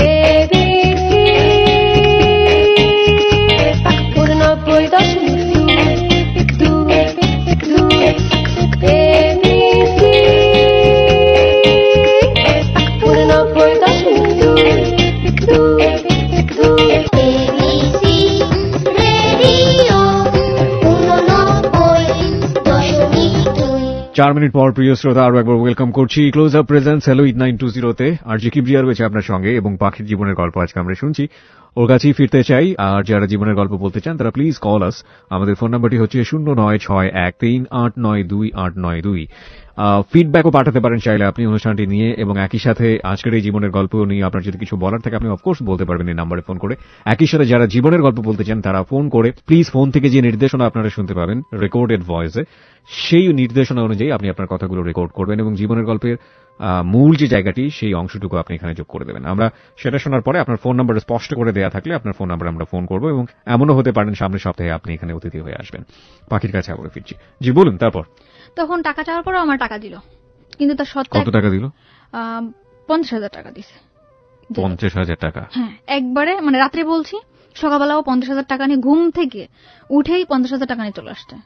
চার মিনিট পর প্রিয় শ্রোতা, আরো একবার ওয়েলকাম করছি ক্লোজ আপ প্রেজেন্স হ্যালো 8920 আরজি কিবরিয়া রয়েছে আপনার সঙ্গে এবং পাখির জীবনের গল্প আজকে আমরা শুনছি। ওর কাছেই ফিরতে চাই। আর যারা জীবনের গল্প বলতে চান তারা প্লিজ কল আস। আমাদের ফোন নাম্বারটি হচ্ছে 0961389892। ফিডব্যাকও পাঠাতে পারেন চাইলে আপনি অনুষ্ঠানটি নিয়ে, এবং একই সাথে আজকের এই জীবনের গল্প নিয়ে আপনার যদি কিছু বলার থাকে আপনি অফকোর্স বলতে পারবেন এই নাম্বারে ফোন করে। একই সাথে যারা জীবনের গল্প বলতে চান তারা ফোন করে প্লিজ ফোন থেকে যে নির্দেশনা আপনারা শুনতে পাবেন রেকর্ডেড ভয়েসে, সেই নির্দেশনা অনুযায়ী আপনি আপনার কথাগুলো রেকর্ড করবেন এবং জীবনের গল্পের মূল যে জায়গাটি সেই অংশটুকু আপনি এখানে যোগ করে দেবেন। আমরা সেটা শোনার পরে আপনার ফোন নাম্বার স্পষ্ট করে দেওয়া থাকলে আপনার ফোন নাম্বার আমরা ফোন করবো, এবং এমনও হতে পারেন সামনের সপ্তাহে আপনি এখানে অতিথি হয়ে আসবেন। পাখির কাছে আবার ফিরছি। জি বলুন। তারপর তখন টাকা চাওয়ার পরেও আমার টাকা দিল, কিন্তু তার সত্ত্বে কত টাকা দিল? 50,000 টাকা দিছে। 50,000 টাকা? হ্যাঁ, একবারে, মানে রাত্রে বলছি, সকালবেলাও 50,000 টাকা নিয়ে ঘুম থেকে উঠেই 50,000 টাকা নিয়ে চলে আসছে।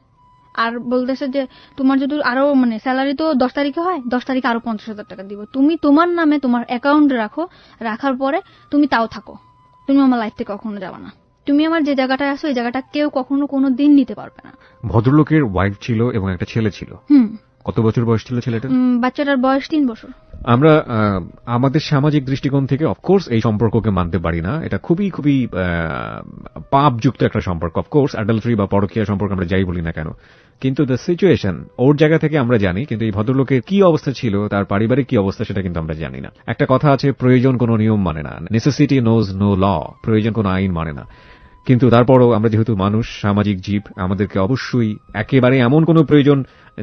আর বলতেছে যে তোমার যদি আরো, মানে স্যালারি তো 10 তারিখে হয়, 10 তারিখে আরো 50,000 টাকা দিব, তুমি তোমার নামে তোমার অ্যাকাউন্টে রাখো, রাখার পরে তুমি তাও থাকো, তুমি আমার লাইফ থেকে কখনো যাবে না, তুমি আমার যে জায়গাটায় আছো এই জায়গাটা কেউ কখনো কোনো দিন নিতে পারবে না। ভদ্রলোকের ওয়াইফ ছিল এবং একটা ছেলে ছিল। কত বছর বয়স ছিল ছেলেটার? বাচ্চাটার বয়স 3 বছর। আমরা আমাদের সামাজিক দৃষ্টিকোণ থেকে অফকোর্স এই সম্পর্ককে মানতে পারি না। এটা খুবই খুবই পাপযুক্ত একটা সম্পর্ক। অফকোর্স অ্যাডাল্টারি বা পরকীয়া সম্পর্ক আমরা যাই বলি না কেন, কিন্তু দ্য সিচুয়েশন ওর জায়গা থেকে আমরা জানি, কিন্তু এই ভদ্রলোকের কি অবস্থা ছিল, তার পারিবারিক কি অবস্থা, সেটা কিন্তু আমরা জানি না। একটা কথা আছে, প্রয়োজন কোনো নিয়ম মানে না, নেসেসিটি নোজ নো ল, প্রয়োজন কোনো আইন মানে না। কিন্তু তারপরও আমরা যেহেতু মানুষ, সামাজিক জীব, আমাদেরকে অবশ্যই একেবারে এমন কোনো প্রয়োজন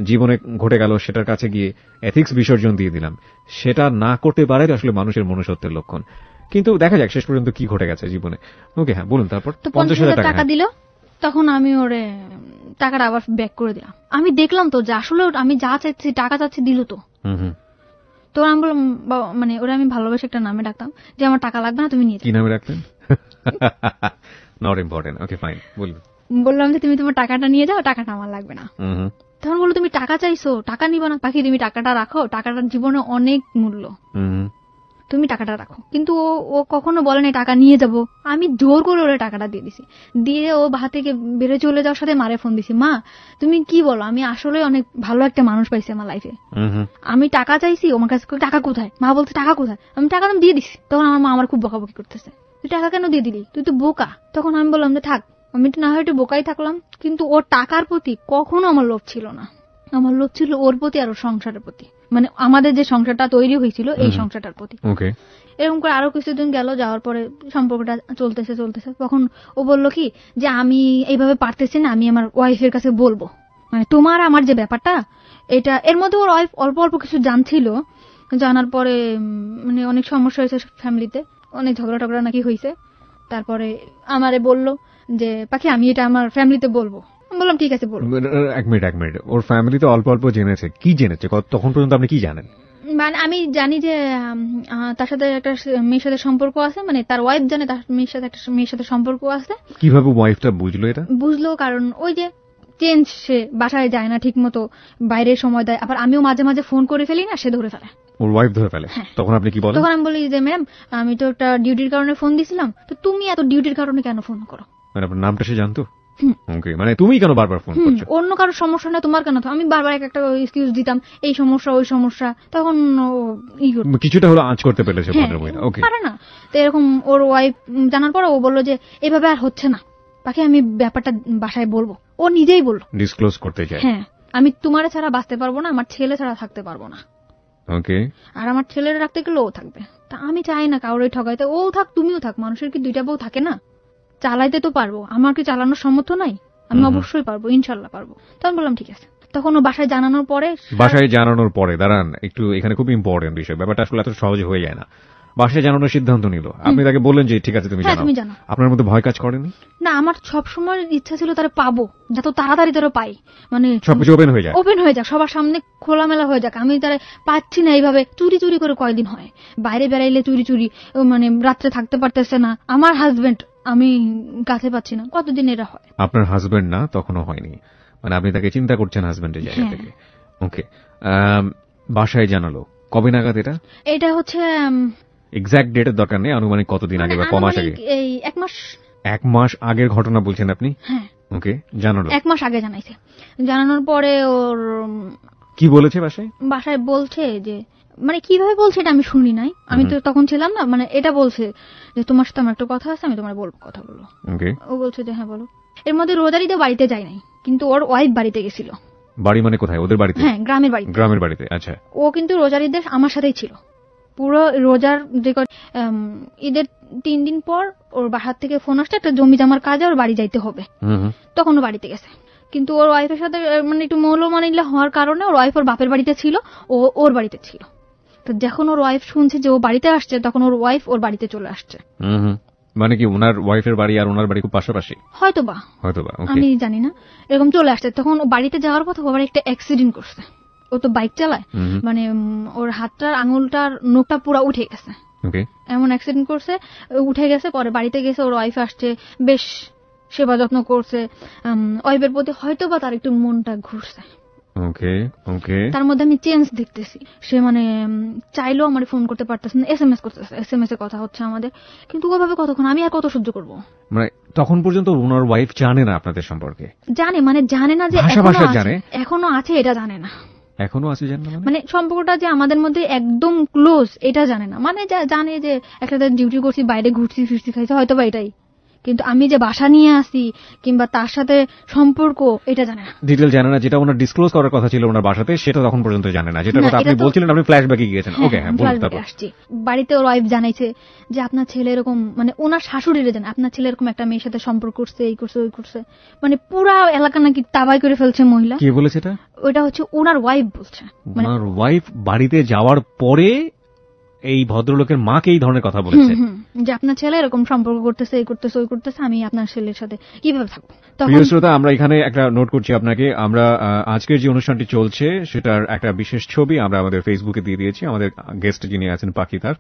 জীবনে ঘটে গেল সেটার কাছে গিয়ে এথিক্স বিসর্জন দিয়ে দিলাম, সেটা না করতে পারে আসলে মানুষের মনুষ্যত্বের লক্ষণ। কিন্তু দেখা যাক শেষ পর্যন্ত কি ঘটে গেছে জীবনে। ওকে, হ্যাঁ বলুন। তারপর 50,000 টাকা দিল, তখন আমি ওরে টাকাটা আবার ব্যাক করে দিলাম। আমি দেখলাম তো যে আসলে আমি যা চাইছি, টাকা চাচ্ছি, দিল তো। তো আমি বললাম, মানে ওরা আমি ভালোবেসে একটা নামে ডাকতাম যে আমার টাকা লাগবে না, তুমি নিয়ে যাও। কি নামে রাখতেন? Not important. ওকে ফাইন, বলুন। বললাম যে তুমি তোমার টাকাটা নিয়ে যাও, টাকাটা আমার লাগবে না। তখন বললো তুমি টাকা চাইছো, টাকা নিবা না পাখি, তুমি টাকাটা রাখো, টাকাটার জীবনে অনেক মূল্য, তুমি টাকাটা রাখো। কিন্তু ও কখনো বলে নাই টাকা নিয়ে যাব। আমি জোর করে ওরে টাকাটা দিয়ে দিছি, দিয়ে ও বাসা থেকে বেড়ে চলে যাওয়ার সাথে মারে ফোন দিছি, মা তুমি কি বলো, আমি আসলে অনেক ভালো একটা মানুষ পাইছি আমার লাইফে, আমি টাকা চাইছি, আমার কাছে টাকা কোথায়? মা বলছে টাকা কোথায়? আমি টাকা দিয়ে দিছি। তখন আমার মা আমার খুব বকাবকি করতেছে, তুই টাকা কেন দিয়ে দিলি, তুই তো বোকা। তখন আমি বললাম যে থাক, আমি তো না হয় একটু বোকাই থাকলাম, কিন্তু ওর টাকার প্রতি কখনো আমার লোভ ছিল না। আমার লোভ ছিল ওর প্রতি আর ওর সংসারের প্রতি, মানে আমাদের যে সংসারটা তৈরি হয়েছিল এই সংসারটার প্রতি। এরকম করে আরো কিছুদিন গেল, যাওয়ার পরে সম্পর্কটা চলতেছে। তখন ও বললো কি যে আমি এইভাবে পারতেছি না, আমি আমার ওয়াইফের কাছে বলবো, মানে তোমার আমার যে ব্যাপারটা এটা। এর মধ্যে ওর ওয়াইফ অল্প অল্প কিছু জানছিল, জানার পরে মানে অনেক সমস্যা হয়েছে ফ্যামিলিতে, অনেক ঝগড়া টগড়া নাকি হয়েছে। তারপরে আমারে বললো যে পাখি আমি এটা আমার ফ্যামিলিতে বলবো। বললাম ঠিক আছে বলবো। এক মিনিট, ওর ফ্যামিলিতে অল্প অল্প জেনেছে? কি জেনেছে তখন পর্যন্ত আপনি কি জানেন? মানে আমি জানি যে তার সাথে একটা মেয়ের সাথে সম্পর্ক আছে, মানে তার ওয়াইফ জানে তার মেয়ের সাথে সম্পর্ক আছে। কিভাবে ওয়াইফটা বুঝলো এটা? বুঝলো কারণ ওই যে চেঞ্জ, সে বাসায় যায় না ঠিক মতো, বাইরে সময় দেয়, আবার আমিও মাঝে মাঝে ফোন করে ফেলি না, সে ধরে ফেলে, ওর ওয়াইফ ধরে ফেলে। তখন আপনি কি বলেন? তখন আমি বলি যে ম্যাডাম আমি তো একটা ডিউটির কারণে ফোন দিছিলাম, তো তুমি এত ডিউটির কারণে কেন ফোন করো? মানে আপনার নামটা সে জানতো? ওকে, মানে তুমি কেন বারবার ফোন করছো? অন্য কারো সমস্যা না, তোমার কেন? আমি বারবার একটা এক্সকিউজ দিতাম, এই সমস্যা ওই সমস্যা, তখন কিছুটা হলো আঁচ করতে পেরেছে ভদ্রমহিলা। ওকে, পারে না তো এরকম। ওর ওয়াইফ জানার পর ও বললো যে এভাবে আর হচ্ছে না, বাকি আমি ব্যাপারটা বাসায় বলবো। ও নিজেই বললো, ডিসক্লোজ করতে চাই। হ্যাঁ, আমি তোমার ছাড়া বাঁচতে পারবো না, আমার ছেলে ছাড়া থাকতে পারবো না। ওকে, আর আমার ছেলের রাখতে গেলে ও থাকবে, তা আমি চাই না কাউরে ঠকাইতে। ও থাক, তুমিও থাক, মানুষের কি দুইটা বউ থাকে না? চালাইতে তো পারবো, আমার কি চালানোর সামর্থ্য নাই? আমি অবশ্যই পারবো, ইনশাল্লাহ পারবো। তখন বললাম ঠিক আছে। তখন ও বাসায় জানানোর পরে দাঁড়ান একটু, এখানে খুব ইম্পর্টেন্ট বিষয়, ব্যাপারটা আসলে এত সহজে হয়ে যায় না। বাসায় জানানোর সিদ্ধান্ত নিল, আপনি তাকে বললেন যে ঠিক আছে তুমি জানাও, আপনার মধ্যে ভয় কাজ করেনি? না, আমার সবসময় ইচ্ছা ছিল তারা পাবো, যত তাড়াতাড়ি তারা পাই, মানে সবকিছু ওপেন হয়ে যাক, সবার সামনে খোলামেলা হয়ে যাক। আমি তারা পাচ্ছি না, এইভাবে চুরি চুরি করে কয়দিন হয়, বাইরে বেড়াইলে চুরি চুরি, মানে রাত্রে থাকতে পারতেছে না আমার হাজবেন্ড, আমি কাছে পাচ্ছি না, কতদিন এরা হয়? আপনার হাজবেন্ড না, তখনও হয়নি, মানে আপনি তাকে চিন্তা করছেন হাজবেন্ডের জায়গা থেকে। ওকে, বাসায় জানালো কবে নাগাদ? এটা হচ্ছে এক্সাক্ট ডেটের দরকার নেই, আনুমানিক কতদিন আগে বা ক মাস আগে? এই 1 মাস। 1 মাস আগের ঘটনা বলছেন আপনি? হ্যাঁ। ওকে, জানালো 1 মাস আগে জানাইছে। জানানোর পরে ওর কি বলেছে বাসায় বলছে যে, মানে কিভাবে বলছে এটা আমি শুনি নাই, আমি তো তখন ছিলাম না, মানে এটা বলছে যে তোমার সাথে আমার একটা কথা আছে, আমি তোমার বলবো, কথা বলো। ওকে, ও বলছে যে হ্যাঁ বলো। এর মধ্যে রোজারিতে বাড়িতে যায় নাই, কিন্তু ওর ওয়াইফ বাড়িতে গেছিল। বাড়ি মানে কোথায়? ওদের বাড়িতে? হ্যাঁ, গ্রামের বাড়িতে। আচ্ছা। ও কিন্তু রোজারিদের আমার সাথেই ছিল পুরো রোজার, যে ঈদের 3 দিন পর ওর বাসার থেকে ফোন আসছে, একটা জমি জমার কাজে ওর বাড়ি যাইতে হবে, তখন ও বাড়িতে গেছে। কিন্তু ওর ওয়াইফের সাথে মানে একটু মৌলমানিল্লা হওয়ার কারণে ওর ওয়াইফ ওর বাপের বাড়িতে ছিল, ও ওর বাড়িতে ছিল। তো যখন ওর ওয়াইফ শুনছে যে ও বাড়িতে আসছে, তখন ওর ওয়াইফ ওর বাড়িতে চলে আসছে। মানে কি ওনার ওয়াইফের বাড়ি আর ওনার বাড়ি খুব পাশাপাশি? হয়তোবা, আমি জানি না, এরকম চলে আসছে। তখন ও বাড়িতে যাওয়ার পথে ও আবার একটা অ্যাক্সিডেন্ট করছে। ও তো বাইক চালায়, মানে ওর হাতটার আঙুলটার নখটা পুরো উঠে গেছে, এমন অ্যাক্সিডেন্ট করছে, উঠে গেছে। পরে বাড়িতে গেছে, ওর ওয়াইফ আসছে, বেশ সেবা যত্ন করছে। ওয়াইফের প্রতি হয়তোবা তার একটু মনটা ঘুরছে। তার মধ্যে আমি চেঞ্জ দেখতেছি, সে মানে চাইলেও আমার ফোন করতে পারতেছে না, এসএমএস করতেছে, এসএমএস এ কথা হচ্ছে আমাদের, কিন্তু ওভাবে কতক্ষণ, আমি আর কত সহ্য করবো? মানে তখন পর্যন্ত ওনার ওয়াইফ জানে না আপনাদের সম্পর্কে? জানে না যে এখনো আছে, এটা জানে না। এখনো আছে জানে না, মানে সম্পর্কটা যে আমাদের মধ্যে একদম ক্লোজ এটা জানে না। মানে জানে যে একটা ডিউটি করছি, বাইরে ঘুরছি ফিরছি খাইছি, হয়তো বা এটাই, কিন্তু আমি যে বাসা নিয়ে আসি কিংবা তার সাথে সম্পর্ক, এটা জানে না, ডিটেইল জানে না। যেটা ওনার ডিসক্লোজ করার কথা ছিল ওনার বাসাতে, সেটা তখন পর্যন্ত জানে না। যেটা কথা আপনি বলছিলেন, আপনি ফ্ল্যাশব্যাকে গিয়েছেন। ওকে, হ্যাঁ, বলুন। তারপর বাড়িতে ওর ওয়াইফ জানাইছে যে আপনার ছেলে এরকম, মানে ওনার শাশুড়িরে জানে আপনার ছেলে এরকম একটা মেয়ের সাথে সম্পর্ক করছে, এই করছে ওই করছে, মানে পুরা এলাকা নাকি তাবাই করে ফেলছে মহিলা। কে বলেছে এটা? ওটা হচ্ছে ওনার ওয়াইফ বলছে। ওনার ওয়াইফ বাড়িতে যাওয়ার পরে এই ভদ্রলোকের মাকে এই ধরনের কথা বলেছে যে আপনার ছেলে এরকম সম্পর্ক করতেছে, এই করতেছে ওই করতেছে, আমি আপনার ছেলের সাথে কিভাবে থাকবো? প্রিয় শ্রোতা, আমরা এখানে একটা নোট করছি আপনাকে। আমরা আজকের যে অনুষ্ঠানটি চলছে সেটার একটা বিশেষ ছবি আমরা আমাদের ফেসবুকে দিয়ে দিয়েছি। আমাদের গেস্ট যিনি আছেন পাখি, তার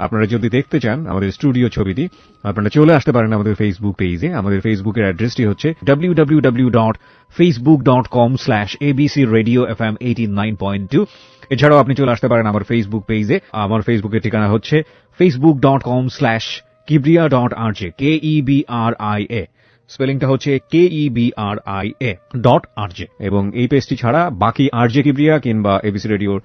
আপনারা যদি দেখতে চান আমাদের স্টুডিও ছবিটি, আপনারা চলে আসতে পারেন আমাদের ফেসবুক পেজে। আমাদের ফেসবুকের অ্যাড্রেসটি হচ্ছে www.facebook.com/abcradiofm89.2। এছাড়াও আপনি চলে আসতে পারেন আমার ফেসবুক পেজে। আমার ফেসবুকের ঠিকানা হচ্ছে facebook.com/kibria.rj, KEBRIA, স্পেলিংটা হচ্ছে KEBRIA.RJ। এবং এই পেজটি ছাড়া বাকি আরজে কিবরিয়া কিংবা এবিসি রেডিওর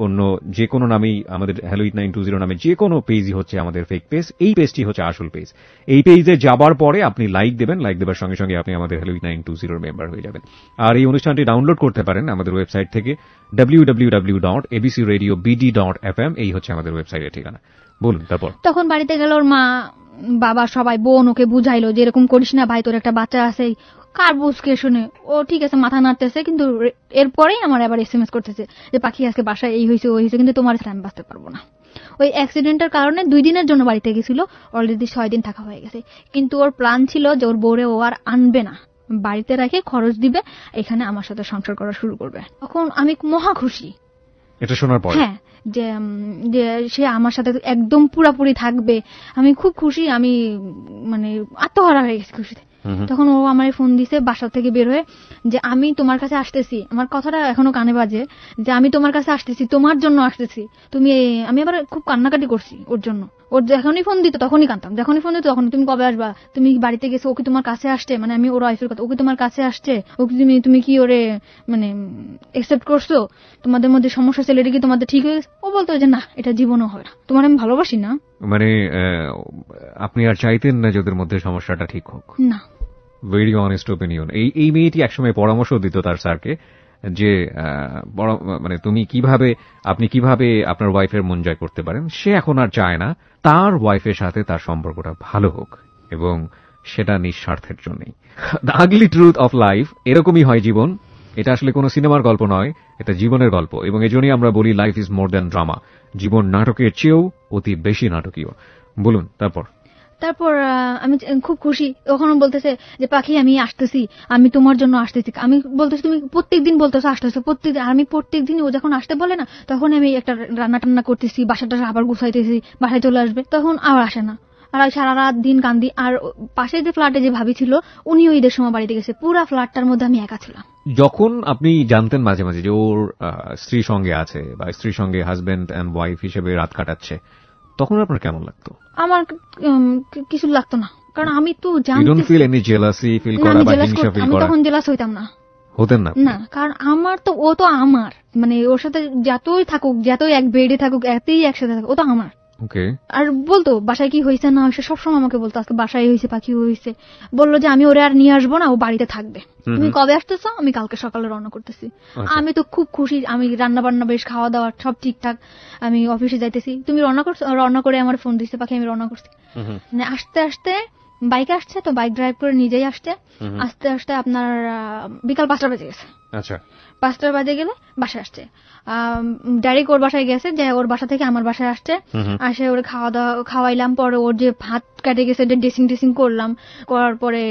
অন্য যে কোনো নামেই, আমাদের হ্যালো 8920 নামে যে কোনো পেজই হচ্ছে আমাদের ফেক পেজ। এই পেজটি হচ্ছে আসল পেজ। এই পেজে যাবার পরে আপনি লাইক দেবেন, লাইক দেবার সঙ্গে সঙ্গে আপনি আমাদের হ্যালো 8920 মেম্বার হয়ে যাবেন। আর এই অনুষ্ঠানটি ডাউনলোড করতে পারেন আমাদের ওয়েবসাইট থেকে www.abcradiobd.fm, এই হচ্ছে আমাদের ওয়েবসাইটের ঠিকানা। বলুন তারপর। তখন বাড়িতে গেল ওর মা বাবা সবাই, বোন ওকে বুঝাইলো যে এরকম করিস না ভাই, তোর একটা বাচ্চা আছে। কার বুঝকে শুনে ও ঠিক আছে মাথা নাড়তেছে, কিন্তু এরপরেই আমার আবার এসএমএস করতেছে যে পাখি আজকে বাসায় এই হয়েছে ওই হয়েছে, কিন্তু তোমার সাথে আমি বাঁচতে পারবো না। ওই অ্যাক্সিডেন্টের কারণে 2 দিনের জন্য বাড়িতে গেছিল, অলরেডি 6 দিন থাকা হয়ে গেছে। কিন্তু ওর প্ল্যান ছিল যে ওর বউরে ও আর আনবে না, বাড়িতে রেখে খরচ দিবে, এখানে আমার সাথে সংসার করা শুরু করবে। তখন আমি মহা খুশি এটা শোনার পর, হ্যাঁ, যে সে আমার সাথে একদম পুরাপুরি থাকবে। আমি খুব খুশি, আমি মানে আত্মহারা হয়ে গেছি খুশিতে। তখন ও আমার ফোন দিছে বাসা থেকে বের হয়ে, যে আমি তোমার কাছে আসতেছি, আমার কথাটা এখনো কানে বাজে, যে আমি তোমার কাছে আসতেছি, তোমার জন্য আসতেছি তুমি। আমি আবার খুব কান্নাকাটি করছি ওর জন্য। ওর যখনই ফোন দিত তখনই কাঁদতাম, যখনই ফোন দিত তখন তুমি কবে আসবা, তুমি বাড়িতে গেছো, ওকে তোমার কাছে আসছে, মানে আমি ওর ওয়াইফের কথা, ওকে তোমার কাছে আসছে, ওকে তুমি কি ওরে মানে একসেপ্ট করছো, তোমাদের মধ্যে সমস্যা ছিল, এটা কি তোমাদের ঠিক হয়ে গেছে? ও বলতো যে না, এটা জীবনও হয় না, তোমার আমি ভালোবাসি না। মানে আপনি আর চাইতেন না যে ওদের মধ্যে সমস্যাটা ঠিক হোক? না। Very honest opinion. এই মেয়েটি একসময় পরামর্শ দিত তার স্যারকে যে মানে আপনি কিভাবে আপনার ওয়াইফের মন জয় করতে পারেন। সে এখন আর চায় না তার ওয়াইফের সাথে তার সম্পর্কটা ভালো হোক, এবং সেটা নিঃস্বার্থের জন্যই। The ugly truth of life, এরকমই হয় জীবন। এটা আসলে কোনো সিনেমার গল্প নয়, এটা জীবনের গল্প, এবং এজন্যই আমরা বলি life is more than drama. জীবন নাটকের চেয়েও অতি বেশি নাটকীয়। বলুন তারপর। তারপর আমি খুব খুশি। ওখানে বলতেছে যে পাখি আমি আসতেছি, আমি তোমার জন্য আসতেছি। আমি বলতেছি তুমি প্রত্যেকদিন বলতেছো আসতেছো, প্রত্যেকদিন। আমি প্রত্যেকদিন ও যখন আসতে বলে না, তখন আমি একটা রান্না টান্না করতেছি, বাসাটা আবার গুছাইতেছি, বাসায় চলে আসবে, তখন আবার আসে না। আর সারা রাত দিন কান্দি। আর পাশে যে ফ্ল্যাটে যে ভাবি ছিল, উনিও ঈদের সময় বাড়িতে গেছে, পুরা ফ্ল্যাটটার মধ্যে আমি একা ছিলাম। যখন আপনি জানতেন মাঝে মাঝে যে ওর স্ত্রীর সঙ্গে আছে, বা স্ত্রীর সঙ্গে হাজবেন্ড এন্ড ওয়াইফ হিসেবে রাত কাটাচ্ছে, তখন আপনার কেমন লাগতো? আমার কিছু লাগতো না, কারণ আমি তো জানতাম। You don't feel any jealousy, feel করা বা হিংসা ফিল করা? আমি তখন জেলাস হইতাম না। হতেন না? না, কারণ আমার তো, ও তো আমার, মানে ওর সাথে যতই থাকুক, যতই এক বেডে থাকুক, এতই একসাথে থাকুক, ও তো আমার। ওকে। আর বলতো বাসায় কি হয়েছে না হয়েছে সবসময় আমাকে বলতো, আজকে বাসায় হয়েছে, পাখি হয়েছে। বললো যে আমি ওরে আর নিয়ে আসবো না, ও বাড়িতে থাকবে। তুমি কবে আসতেছো? আমি কালকে সকালে রওনা করতেছি। আমি তো খুব খুশি, আমি রান্না বান্না বেশ, খাওয়া দাওয়া সব ঠিকঠাক, আমি অফিসে যাইতেছি। তুমি রওনা করছো? রওনা করে আমার ফোন দিচ্ছে, পাখি আমি রওনা করছি। মানে আস্তে আস্তে বাইকে আসছে, তো বাইক ড্রাইভ করে নিজেই আসছে। আস্তে আস্তে আপনার বিকাল 5টা বেজে গেছে। আচ্ছা। 5টা বাজে গেলে বাসায় আসছে। ডাইরেক্ট ওর বাসায় গেছে, যে ওর বাসা থেকে আমার বাসায় আসছে। আসে ওর খাওয়া দাওয়া খাওয়াইলাম, পরে ওর যে ভাত কাটে গেছে ড্রেসিং করলাম, করার পরে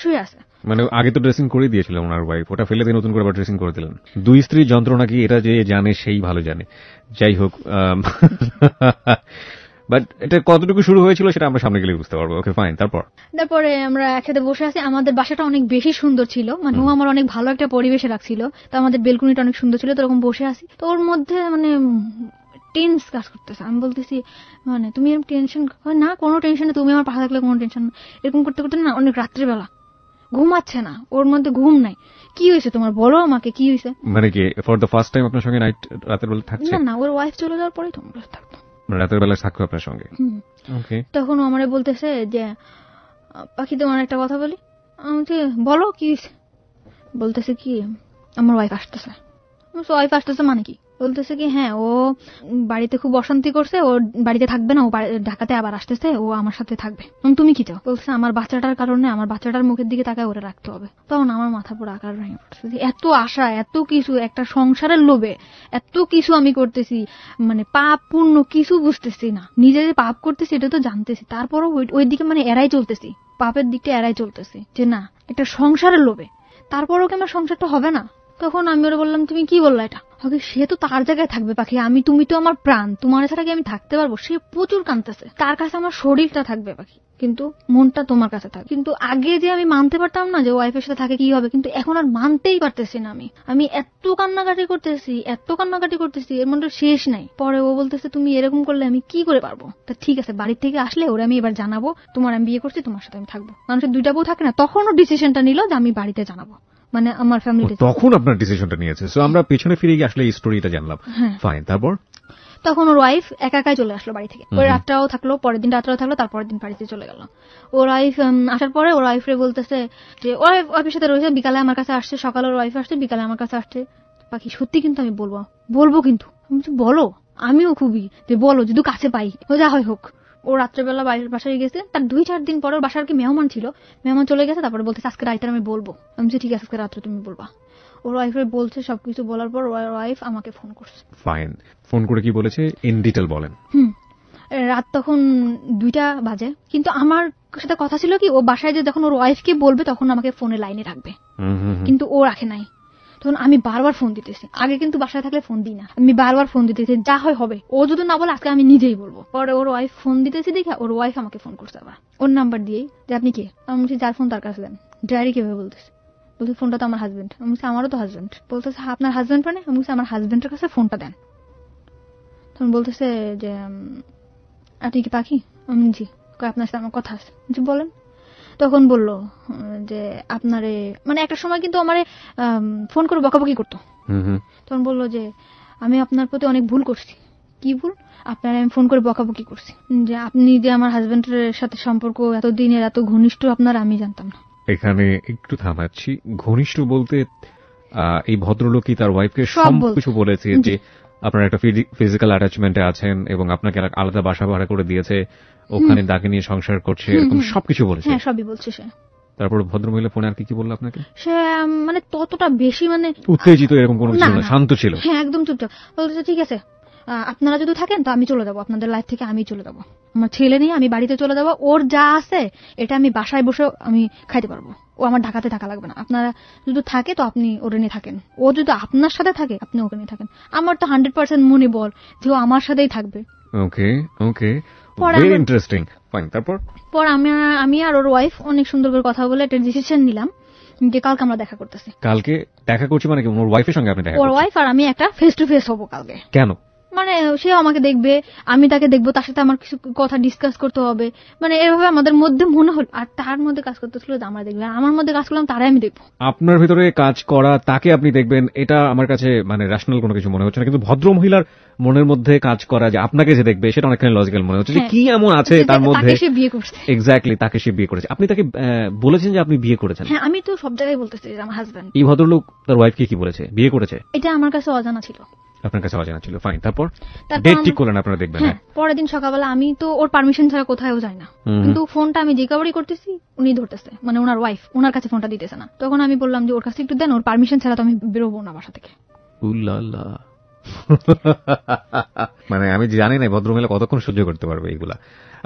শুয়ে আছে। মানে আগে তো ড্রেসিং করে দিয়েছিল ওনার ওয়াইফ, ওটা ফেলে দিয়ে নতুন করে আবার ড্রেসিং করে দিলেন। দুই স্ত্রীর যন্ত্রণা কি এটা যে জানে সেই ভালো জানে। যাই হোক, বাট এটা কতটুকু শুরু হয়েছিল সেটা আমরা সামনে গেলে বুঝতে পারবো। Okay fine. তারপরে আমরা একসাথে বসে আছি। আমাদের বাসাটা অনেক বেশি সুন্দর ছিল, মানে ও আমার অনেক ভালো একটা পরিবেশে রাখছিল। তো আমাদের বেলকুনিটা অনেক সুন্দর ছিল, তো এরকম বসে আছি। তো ওর মধ্যে মানে টেন্স কাজ করতেছে। আমি বলতেছি মানে তুমি এরকম টেনশন না, কোনো টেনশন, তুমি আমার পাশে থাকলে কোনো টেনশন। এরকম করতে করতে না অনেক রাত্রিবেলা ঘুমাচ্ছে না, ওর মধ্যে ঘুম নাই। কি হয়েছে তোমার, বলো আমাকে কি হয়েছে। মানে কি ফর দ্য ফার্স্ট টাইম আপনার সঙ্গে নাইট রাতের বেলা থাকছে? না, ওর ওয়াইফ চলে যাওয়ার পরেই তোমরা থাকতো, রাতের বেলা থাকতো আপনার সঙ্গে। ওকে। তখন আমারে বলতেছে যে পাখি তোমার একটা কথা বলি। আমি বলো কি হয়েছে। বলতেছে কি আমার ওয়াইফ আসতেছে। ওয়াইফ আসতেছে মানে কি? বলতেছে কি হ্যাঁ, ও বাড়িতে খুব অশান্তি করছে, ও বাড়িতে থাকবে না, ও ঢাকাতে আবার আসতেছে, ও আমার সাথে থাকবে। তুমি কি চাও? বলছে আমার বাচ্চাটার কারণে, আমার বাচ্চাটার মুখের দিকে তাকায় ওরা রাখতে হবে। তখন আমার মাথা পুরো আকার ভেঙে পড়ছে। এত আশা, এত কিছু, একটা সংসারের লোভে এত কিছু আমি করতেছি, মানে পাপ পুণ্য কিছু বুঝতেছি না। নিজে যে পাপ করতেছি এটা তো জানতেছি, তারপরও ওই দিকে মানে এড়াই চলতেছি, পাপের দিকটা এড়াই চলতেছি, যে না একটা সংসারের লোভে। তারপরও কি আমার সংসারটা হবে না? তখন আমি ওরা বললাম তুমি কি বললা এটা? সে তো তার জায়গায় থাকবে পাখি, তুমি তো আমার প্রাণ, তোমার ছাড়া কি আমি থাকতে পারবো? সে প্রচুর কাঁদতেছে, তার কাছে আমার শরীরটা থাকবে পাখি, কিন্তু মনটা তোমার কাছে থাকে। কিন্তু আগে যে আমি মানতে পারতাম না যে ওয়াইফের সাথে থাকে কি হবে, কিন্তু এখন আর মানতেই পারতেছি না। আমি এত কান্নাকাটি করতেছি, এর মধ্যে শেষ নাই। পরে ও বলতেছে তুমি এরকম করলে আমি কি করে পারবো। তা ঠিক আছে, বাড়ির থেকে আসলে ওরা আমি এবার জানাবো তোমার আমি বিয়ে করছি, তোমার সাথে আমি থাকবো। মানুষের 2টা বউ থাকে না, তখনও ডিসিশনটা নিল যে আমি বাড়িতে জানাবো, মানে আমার ফ্যামিলি। তখন আপনার ডিসিশনটা নিয়েছে। সো আমরা পেছনে ফিরে গিয়ে আসলে এই স্টোরিটা জানলাম। ফাইন। তারপর তখন ওর ওয়াইফ একাই চলে আসলো বাড়ি থেকে। ওই রাতটাও থাকলো, পরের দিন রাতটাও থাকলো, তারপরের দিন বাড়িতে চলে গেল। ওর ওয়াইফ আসার পরে ওর ওয়াইফ বলতেছে যে ওয়াইফের সাথে রয়েছে, বিকালে আমার কাছে আসছে, সকালে ওর ওয়াইফ আসছে, বিকালে আমার কাছে আসছে। পাখি সত্যি কিন্তু আমি বলবো কিন্তু। আমি বলো, আমিও খুবই যে বলো, যদি কাছে পাই, যা হয় হোক। ও রাত্রেবেলা বাসায় গেছে, তার 2-4 দিন পরে ওর বাসার কি মেহমান ছিল, মেহমান চলে গেছে। তারপরে বলতেছে আজকে রাতে আমি বলবো। আমি ঠিক আছে, আজকে রাত্রে তুমি বলবা। ওর ওয়াইফ বলছে সবকিছু বলার পর ওর ওয়াইফ আমাকে ফোন করছে। ফাইন। ফোন করে কি বলেছে ইন ডিটেইল বলেন। রাত তখন 2টা বাজে, কিন্তু আমার সাথে কথা ছিল কি ও বাসায় যে যখন ওর ওয়াইফকে বলবে তখন আমাকে ফোনে লাইনে রাখবে, কিন্তু ও রাখে নাই। তখন আমি বারবার ফোন দিতেছি, আগে কিন্তু বাসায় থাকলে ফোন দিই না, আমি বারবার ফোন দিতেছি, যা হয় হবে, ও যদি না বলে আজকে আমি নিজেই বলবো। পরে ওর ওয়াইফ ফোন দিতেছি দেখে ওর ওয়াইফ আমাকে ফোন করছে আবার ওর নাম্বার দিয়ে, যে আপনি কে? আমি বলছি যার ফোন তার কাছে দেন। ডায়েরি কিভাবে বলতেছে? বলছে ফোনটা তো আমার হাজবেন্ড। আমি বলছি আমারও তো হাজবেন্ড। বলতেছে আপনার হাজবেন্ড মানে? আমি বলছি আমার হাজবেন্ডের কাছে ফোনটা দেন। তখন বলতেছে যে আপনি কি পাখি? আমি জি। আপনার সাথে আমার কথা আছে। জি বলেন। তখন বলল যে আপনারে মানে একটা সময় কিন্তু আমারে ফোন করে বকাবকি করতো। তখন বলল যে আমি আপনার প্রতি অনেক ভুল করছি। কি ভুল? আপনারে আমি ফোন করে বকাবকি করছি, যে আপনি যে আমার হাজবেন্ডের সাথে সম্পর্ক এত দিনের এত ঘনিষ্ঠ আপনার আমি জানতাম না। এখানে একটু থামাচ্ছি। ঘনিষ্ঠ বলতে এই ভদ্রলোকই তার ওয়াইফকে সবকিছু বলেছে যে আপনার একটা ফিজিক্যাল অ্যাটাচমেন্টে আছেন এবং আপনাকে আলাদা বাসা ভাড়া করে দিয়েছে, ওখানে তাকে নিয়ে সংসার করছে, এরকম সবকিছু বলেছে। হ্যাঁ সবই বলছে সে। তারপর ভদ্রমহিলা ফোনে আর কি বললো আপনাকে? সে মানে ততটা বেশি মানে উত্তেজিত এরকম কোনো কিছু না, শান্ত ছিল। হ্যাঁ একদম চুপচাপ। বলতেছে ঠিক আছে আপনারা যদি থাকেন তো আমি চলে যাবো, আপনাদের লাইফ থেকে আমি চলে যাবো, আমার ছেলে নিয়ে আমি বাড়িতে চলে যাবো, ওর যা আছে এটা আমি বাসায় বসে আমি খাইতে পারবো, ও আমার ঢাকাতে থাকা লাগবে না, আপনারা যদি থাকে তো আপনি ওরে নিয়ে থাকেন, ও যদি আপনার সাথে থাকে আপনি ওকে নিয়ে থাকেন। আমার তো 100% মনে বল যে ও আমার সাথেই থাকবে। ওকে ওকে, ভেরি ইন্টারেস্টিং। ফাইন, তারপর আমি আর ওর ওয়াইফ অনেক সুন্দর করে কথা বলে একটা ডিসিশন নিলাম যে কালকে আমরা দেখা করতেছি। কালকে দেখা করছি মানে কি? ওর ওয়াইফের সঙ্গে আপনি দেখা? ওর ওয়াইফ আর আমি একটা ফেস টু ফেস হবো কালকে। কেন? মানে সে আমাকে দেখবে, আমি তাকে দেখবো, তার সাথে আমার কিছু কথা ডিসকাস করতে হবে, মানে এভাবে আমাদের মধ্যে মনে হল। আর তার মধ্যে কাজ করতেছিল যে আমরা দেখবে, আমার মধ্যে কাজ করলাম তারাই আমি দেখবো। আপনার ভিতরে কাজ করা তাকে আপনি দেখবেন, এটা আমার কাছে মানে রেশনাল কোনো কিছু মনে হচ্ছে না, কিন্তু ভদ্র মহিলার মনের মধ্যে কাজ করা যে আপনাকে যে দেখবে সেটা অনেকখানি লজিক্যাল মনে হচ্ছে। যে কি এমন আছে তার মধ্যে? সে বিয়ে করছে। এক্স্যাক্টলি, তাকে সে বিয়ে করেছে। আপনি তাকে বলেছেন যে আপনি বিয়ে করেছেন? হ্যাঁ আমি তো সব জায়গায় বলতেছি যে আমার হাজবেন্ড। এই ভদ্রলোক তার ওয়াইফকে কি বলেছে? বিয়ে করেছে? এটা আমার কাছে অজানা ছিল। আপনার কাছে অজানা ছিল। ফাইন, তারপর ডেট ঠিক করলেন আপনারা দেখবেন? হ্যাঁ পরের দিন সকালবেলা আমি তো ওর পারমিশন ছাড়া কোথাও যাই না, কিন্তু ফোনটা আমি রিকভারি করতেছি, উনি ধরতেছে, মানে ওনার ওয়াইফ ওনার কাছে ফোনটা দিতেছে না। তখন আমি বললাম যে ওর কাছে একটু দেন, ওর পারমিশন ছাড়া তো আমি বেরোবো না বাসা থেকে। উল্লাল্লা মানে আমি জানি না ভদ্রমহিলা কতক্ষণ সহ্য করতে পারবে এইগুলা।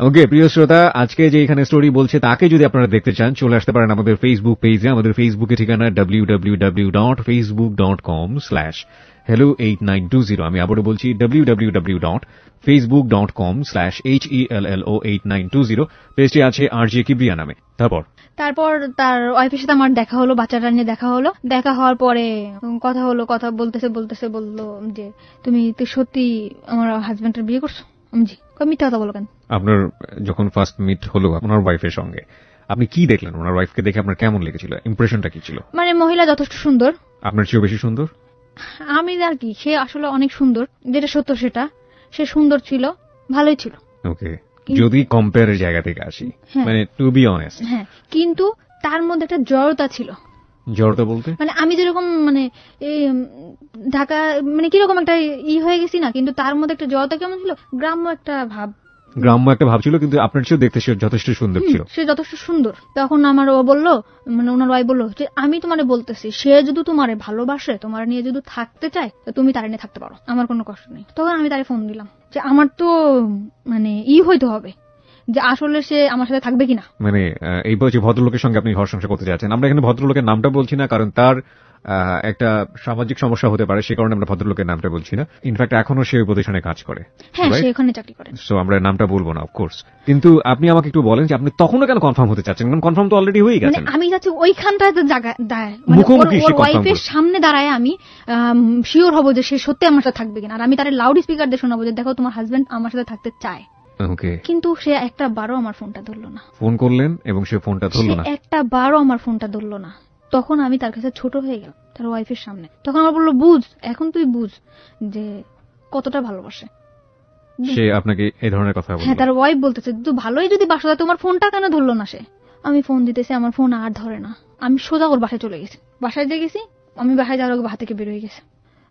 ওকে প্রিয় শ্রোতা, আজকে যে এখানে স্টোরি বলছে তাকে যদি আপনারা দেখতে চান চলে আসতে পারেন আমাদের ফেসবুক পেজে। আমাদের ফেসবুকে ঠিকানা www.facebook.com/hello8920। আমি আবারও বলছি www.facebook.com/hello8920। পেজটি আছে আরজে কিবরিয়া নামে। তারপর তার ওয়াইফের সাথে আমার দেখা হলো, বাচ্চাটা নিয়ে দেখা হলো। দেখা হওয়ার পরে কথা হলো, কথা বলতেছে বললো যে তুমি তো সত্যি আমার হাজবেন্ডের বিয়ে করছো? আমি জি। মিথ্যা কথা বলো কেন? আপনার যখন ফার্স্ট মিট হলো আপনার ওয়াইফের সঙ্গে, আপনি কি দেখলেন? ওনার ওয়াইফকে দেখে আপনার কেমন লেগেছিল? ইমপ্রেশনটা কি ছিল? মানে মহিলা যথেষ্ট সুন্দর, আপনার চেয়েও বেশি সুন্দর। আমি আর কি, সে আসলে অনেক সুন্দর, যেটা সত্য সেটা, সে সুন্দর ছিল, ভালোই ছিল। ওকে, যদি কম্পেয়ারের জায়গা থেকে আসি, মানে টু বি অনেস্ট, হ্যাঁ, কিন্তু তার মধ্যে একটা জড়তা ছিল। জড়তা বলতে মানে আমি যেরকম মানে এই ঢাকা মানে কিরকম একটা হয়ে গেছি না, কিন্তু তার মধ্যে একটা জড়তা কেমন ছিল, গ্রাম্য একটা ভাব ছিল, কিন্তু আপনার চেয়েও দেখতে সে যথেষ্ট সুন্দর ছিল। সে যথেষ্ট সুন্দর। তখন আমার ও বললো, মানে ওনার ওয়াইফ বললো যে আমি তোমারে বলতেছি, সে যদি তোমারে ভালোবাসে, তোমার নিয়ে যদি থাকতে চায়, তো তুমি তার নিয়ে থাকতে পারো, আমার কোনো কষ্ট নেই। তখন আমি তারে ফোন দিলাম যে আমার তো মানে হইতে হবে যে আসলে সে আমার সাথে থাকবে কিনা। মানে এই যে ভদ্রলোকের সঙ্গে আপনি ঘর সংসার করতে যাচ্ছেন, আমরা এখানে ভদ্রলোকের নামটা বলছি না, কারণ তার একটা সামাজিক সমস্যা হতে পারে, সে কারণে আমরা ভদ্রলোকের নামটা বলছি না। ইনফ্যাক্ট এখনো সে ওই প্রতিষ্ঠানে কাজ করে। হ্যাঁ, সে এখানে চাকরি করে। সো আমরা নামটা বলবো না অফকোর্স। কিন্তু আপনি আমাকে একটু বলেন যে আপনি তখনও কেন কনফার্ম হতে চাচ্ছেন? কারণ কনফার্ম তো অলরেডি হয়ে গেছে। আমি যাচ্ছি ওইখানটাতে দাঁড়ায়, ওর ওয়াইফের সামনে দাঁড়ায় আমি শিওর হব যে সে সত্যি আমার সাথে থাকবে কিনা। আর আমি তার লাউড স্পিকার দিয়ে শোনাবো যে দেখো তোমার হাজবেন্ড আমার সাথে থাকতে চায়। ওকে, কিন্তু সে একটা বারও আমার ফোনটা ধরলো না। ফোন করলেন এবং সে ফোনটা ধরলো না, একটা বারও আমার ফোনটা ধরলো না। তখন আমি তার কাছে ছোট হয়ে গেলাম তার ওয়াইফের সামনে। তখন আমার বললো বুঝ, এখন তুই বুঝ যে কতটা ভালোবাসে সে আপনাকে। এই ধরনের কথা বলল? হ্যাঁ, তার ওয়াইফ বলতেছে তুই ভালোই যদি বাসা, তোমার ফোনটা কেন ধরলো না সে? আমি ফোন দিতেছি, আমার ফোন আর ধরে না। আমি সোজা ওর বাসায় চলে গেছি। বাসায় যে গেছি আমি, বাসায় যাওয়ার আগে বাসা থেকে বের হয়ে গেছে,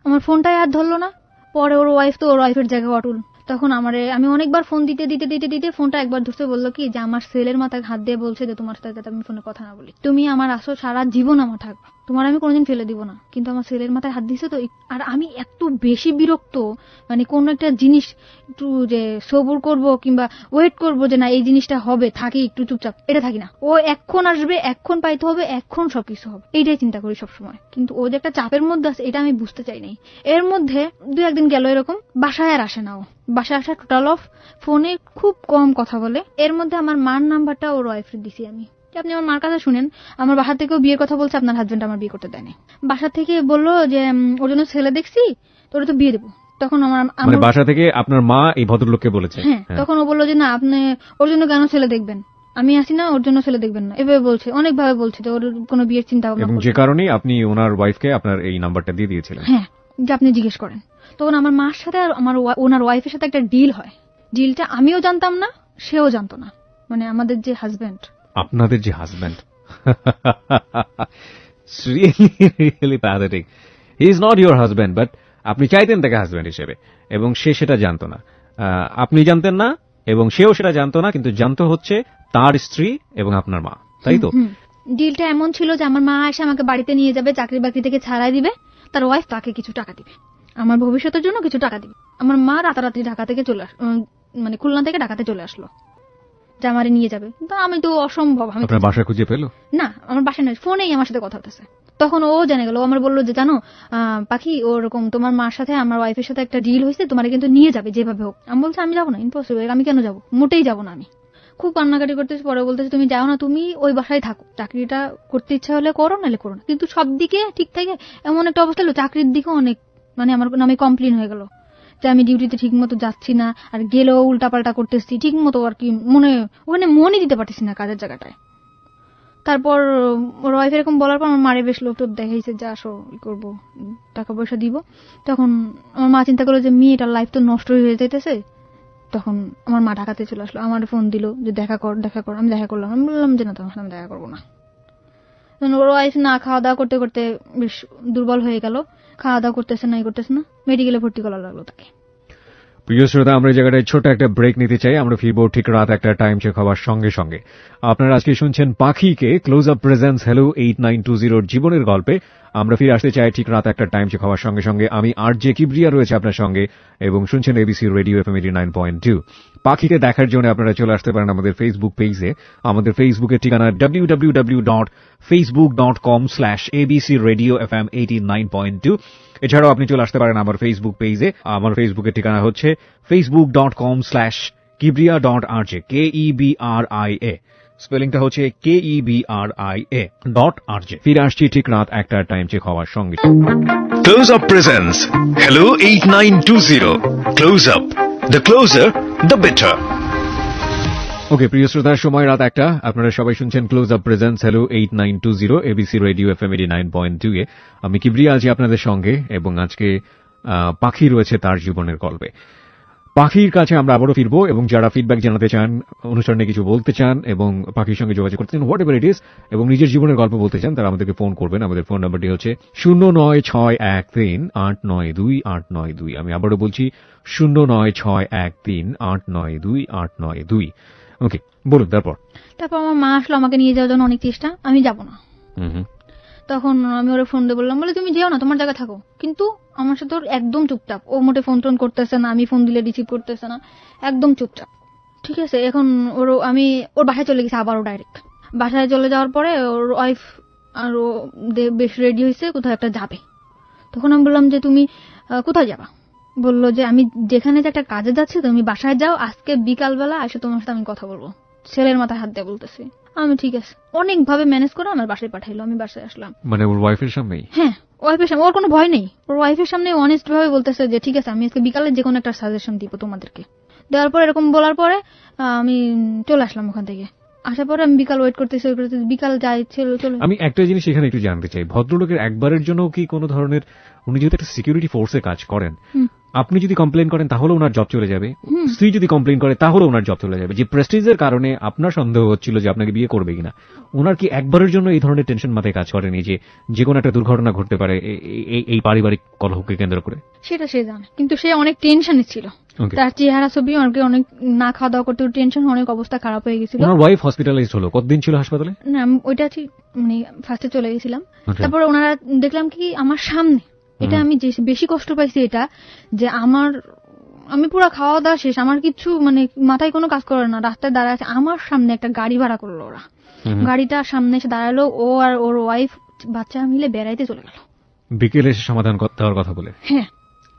আমার ফোনটাই আর ধরলো না। পরে ওর ওয়াইফ তো ওর ওয়াইফের জায়গায় অটুল। তখন আমি অনেকবার ফোন দিতে ফোনটা একবার ধরতে বললো কি যে আমার ছেলের মাথায় হাত দিয়ে বলছে যে তোমার সাথে আমি ফোনে কথা না বলি, তুমি আমার আসো, সারা জীবন আমার থাকবা। তোমার আমি কোনোদিন ফেলে দিব না, কিন্তু আমার ছেলের মাথায় হাত দিছে তো। আর আমি এত বেশি বিরক্ত, মানে কোন একটা জিনিস একটু যে সবুর করব কিংবা ওয়েট করব যে না এই জিনিসটা হবে, থাকি একটু চুপচাপ, এটা থাকি না। ও এক্ষণ আসবে, এক্ষণ পাইতে হবে, এক্ষণ সবকিছু হবে, এইটাই চিন্তা করি সবসময়। কিন্তু ও যে একটা চাপের মধ্যে আছে এটা আমি বুঝতে চাই নাই। এর মধ্যে 2-1 দিন গেল এরকম, বাসায় আর আসে না ও। বাসায় আসা টোটাল অফ, ফোনে খুব কম কথা বলে। এর মধ্যে আমার মার নাম্বারটা ওর ওয়াইফের দিছি আমি। আপনি আমার মার কথা শুনেন, আমার বাসা থেকেও বিয়ের কথা বলছে, আপনার হাজবেন্ড আমার বিয়ে করতে দেয়নি। বাসা থেকে বললো যে ওর জন্য ছেলে দেখছি, তোর তো বিয়ে দেবো। তখন আমার বাসা থেকে আপনার মা এই ভদ্রলোককে বলেছে? হ্যাঁ, তখন ও বললো যে না আপনি ওর জন্য কেন ছেলে দেখবেন, আমি আসি না, ওর জন্য ছেলে দেখবেন না, এভাবে বলছে, অনেকভাবে বলছে যে ওর কোনো বিয়ের চিন্তা ভাবনা। এবং যে কারণে আপনি ওনার ওয়াইফকে আপনার এই নাম্বারটা দিয়ে দিয়েছিলেন? হ্যাঁ, যে আপনি জিজ্ঞেস করেন। তখন আমার মার সাথে আর আমার ওনার ওয়াইফের সাথে একটা ডিল হয়। ডিলটা আমিও জানতাম না, সেও জানতো না। মানে আমাদের যে হাজবেন্ড, আপনাদের যে husband, really pathetic. He is not your husband, but আপনি চাইতেন তাকে হাজবেন্ড হিসেবে, এবং সে সেটা জানতো না। আপনি জানতেন না এবং সেও সেটা জানতো না, কিন্তু জানতো হচ্ছে তার স্ত্রী এবং আপনার মা, তাই তো? ডিলটা এমন ছিল যে আমার মা এসে আমাকে বাড়িতে নিয়ে যাবে, চাকরি বাকরি থেকে ছাড়াই দিবে, তার ওয়াইফ তাকে কিছু টাকা দিবে, আমার ভবিষ্যতের জন্য কিছু টাকা দিবে। আমার মা রাতারাতি ঢাকা থেকে মানে খুলনা থেকে ঢাকাতে চলে আসলো, যে আমারে নিয়ে যাবে। কিন্তু আমি তো অসম্ভব। আমি আপনার বাসা খুঁজে পেলো না, আমার বাসায় নয়, ফোনেই আমার সাথে কথা হতেছে। তখন ও জেনে গেল, আমার বললো যে জানো পাখি, ওরকম তোমার মার সাথে আমার ওয়াইফের সাথে একটা ডিল হয়েছে, তোমার কিন্তু নিয়ে যাবে যেভাবে হোক। আমি বলছি আমি যাবো না, ইম্পসিবল, আমি কেন যাবো, মোটেই যাবো না। আমি খুব কান্নাকাটি করতেছি, পরে বলতেছি তুমি যাও না, তুমি ওই বাসায় থাকো, চাকরিটা করতে ইচ্ছা হলে করো, নাহলে করো না। কিন্তু সব দিকে ঠিক থাকে, এমন একটা অবস্থা হলো চাকরির দিকে অনেক, মানে আমার নামে কমপ্লেন হয়ে গেল যে আমি ডিউটিতে ঠিক মতো যাচ্ছি না, আর গেলেও উল্টাপাল্টা করতেছি, ঠিক মতো আর কি ওখানে মনই দিতে পারতেছি না কাজের জায়গাটায়। তারপর ওর ওয়াইফ এরকম বলার পর আমার মারে বেশ লোক টোপ দেখাইছে যে আসো করবো, টাকা পয়সা দিব। তখন আমার মা চিন্তা করলো যে মেয়েটার লাইফ তো নষ্ট হয়ে যেতেছে। তখন আমার মা ঢাকাতে চলে আসলো, আমার ফোন দিল যে দেখা কর। আমি দেখা করলাম, আমি বললাম যে না তোমার সাথে আমি দেখা করবো না। ওর ওয়াইফ না খাওয়া দাওয়া করতে করতে বেশ দুর্বল হয়ে গেল, খাওয়া দাওয়া করতেছে না, মেডিকেলে ভর্তি করা লাগলো তাকে। প্রিয় শ্রোতা, আমরা এই জায়গাটায় ছোট একটা ব্রেক নিতে চাই। আমরা ফিরবো ঠিক রাত 1টা, টাইম চেক হওয়ার সঙ্গে সঙ্গে। আপনারা আজকে শুনছেন পাখিকে, ক্লোজ আপ প্রেজেন্স হ্যালো 8920 জীবনের গল্পে। আমরা ফিরে আসতে চাই ঠিক রাত 1টা, টাইম চেক হওয়ার সঙ্গে সঙ্গে। আমি আরজে কিবরিয়া রয়েছে আপনার সঙ্গে, এবং শুনছেন এবিসি রেডিও FM 89.2। পাখিকে দেখার জন্য আপনারা চলে আসতে পারেন আমাদের ফেসবুক পেজে। আমাদের ফেসবুকের ঠিকানা www.facebook.com/abcradiofm89.2। এছাড়াও আপনি চলে আসতে পারেন আমার ফেসবুক পেজে। আমার ফেসবুকের ঠিকানা হচ্ছে facebook.com/kibria.rj, KEBRIA, স্পেলিংটা হচ্ছে KEBRIA.RJ। ফিরে আসছি ঠিক রাত 1টা, টাইম চেক হওয়ার সঙ্গে। Close up presence hello 8920। Close up, the closer the better. Okay প্রিয় শ্রোতা, সময় রাত 1টা, আপনারা সবাই শুনছেন close up presence hello 8920 ABC radio FM 89.2 এ। আমি কিবরিয়া আছি আপনাদের সঙ্গে, এবং আজকে পাখি রয়েছে তার জীবনের গল্পে। পাখির কাছে আমরা আবারও ফিরবো, এবং যারা ফিডব্যাক জানাতে চান, অনুষ্ঠানে কিছু বলতে চান, এবং পাখির সঙ্গে যোগাযোগ করতে চান, হোয়াট এভার ইট ইজ, এবং নিজের জীবনের গল্প বলতে চান, তারা আমাদেরকে ফোন করবেন। আমাদের ফোন নাম্বারটি হচ্ছে 09613892892। আমি আবারও বলছি 09613892892। ওকে, বলুন। তারপর আমার মা আসলো আমাকে নিয়ে যাওয়ার জন্য অনেক চেষ্টা, আমি যাব না। তখন আমি ওরা ফোন দিয়ে বললাম, বলে তুমি যেও না, তোমার জায়গা থাকো। কিন্তু আমার সাথে ওর একদম চুপচাপ, ও মোটে ফোন টোন করতেছে না, আমি ফোন দিলে রিসিভ করতেছে না, একদম চুপচাপ। ঠিক আছে, এখন আমি ওর বাসায় চলে গেছি আবারও ডাইরেক্ট। বাসায় চলে যাওয়ার পরে ওর ওয়াইফ আর ও বেশ রেডি হয়েছে, কোথাও একটা যাবে। তখন আমি বললাম যে তুমি কোথায় যাবা? বললো যে আমি যেখানে যে একটা কাজে যাচ্ছি, তুমি বাসায় যাও, আজকে বিকালবেলা এসে তোমার সাথে আমি কথা বলবো। ছেলের মাথায় হাত দিয়ে বলতেছি। আমি ঠিক আছে, অনেকভাবে ম্যানেজ করে আমার বাসায় পাঠাইলো। আমি বাসায় আসলাম, মানে ওর ওয়াইফের সামনেই? হ্যাঁ, ওয়াইফের সামনে। ওর কোনো ভয় নেই, ওর ওয়াইফের সামনে অনেস্ট ভাবে বলতেছে যে ঠিক আছে আমি আজকে বিকালে যে কোনো একটা সাজেশন দিব তোমাদেরকে। দেওয়ার পর এরকম বলার পরে আমি চলে আসলাম ওখান থেকে। আসার পরে আমি বিকাল ওয়েট করতেছি, বিকাল যাই চলে। আমি একটা জিনিস এখানে একটু জানতে চাই, ভদ্রলোকের একবারের জন্য কি কোনো ধরনের, উনি যেহেতু একটা সিকিউরিটি ফোর্সে কাজ করেন, আপনি যদি কমপ্লেন করেন তাহলে ওনার জব চলে যাবে, স্ত্রী যদি কমপ্লেন করে তাহলে ওনার জব চলে যাবে। যে প্রেস্টিজের কারণে আপনার সন্দেহ হচ্ছিল যে আপনাকে বিয়ে করবে কিনা, ওনার কি একবারের জন্য এই ধরনের টেনশন মাথায় কাজ করেনি যে কোনো একটা দুর্ঘটনা ঘটতে পারে এই পারিবারিক কলহকে কেন্দ্র করে? সেটা সে জানে, কিন্তু সে অনেক টেনশনে ছিল। তার চেহারা ছবি অনেক না খাওয়া দাওয়া করতে টেনশন, অনেক অবস্থা খারাপ হয়ে গেছিল। ওনার ওয়াইফ হসপিটালাইজড হলো, কতদিন ছিল হাসপাতালে? না ওইটা ঠিক মানে ফার্স্টে চলে গেছিলাম। তারপর ওনারা দেখলাম কি আমার সামনে, এটা আমি বেশি কষ্ট পাইছি এটা যে আমি পুরো খাওয়া দাওয়া শেষ, আমার কিছু মানে মাথায় কোনো কাজ করে না, রাস্তায় দাঁড়ায় আছে, আমার সামনে একটা গাড়ি ভাড়া করলো ওরা, গাড়িটার সামনে এসে দাঁড়ালো, ও আর ওর ওয়াইফ বাচ্চা মিলে বেড়াইতে চলে গেল বিকেলে এসে সমাধান দেওয়ার কথা বলে। হ্যাঁ,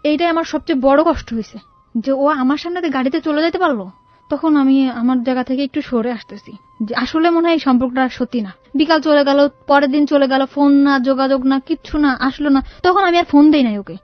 এইটাই আমার সবচেয়ে বড় কষ্ট হয়েছে যে ও আমার সামনে গাড়িতে চলে যেতে পারলো। তখন আমি আমার জায়গা থেকে একটু সরে আসতেছি যে আসলে মনে হয় এই সম্পর্কটা সত্যি না। বিকাল চলে গেল, পরের দিন চলে গেল, ফোন না, যোগাযোগ না, কিচ্ছু না, আসলো না। তখন আমি আর ফোন দেই নাই ওকে,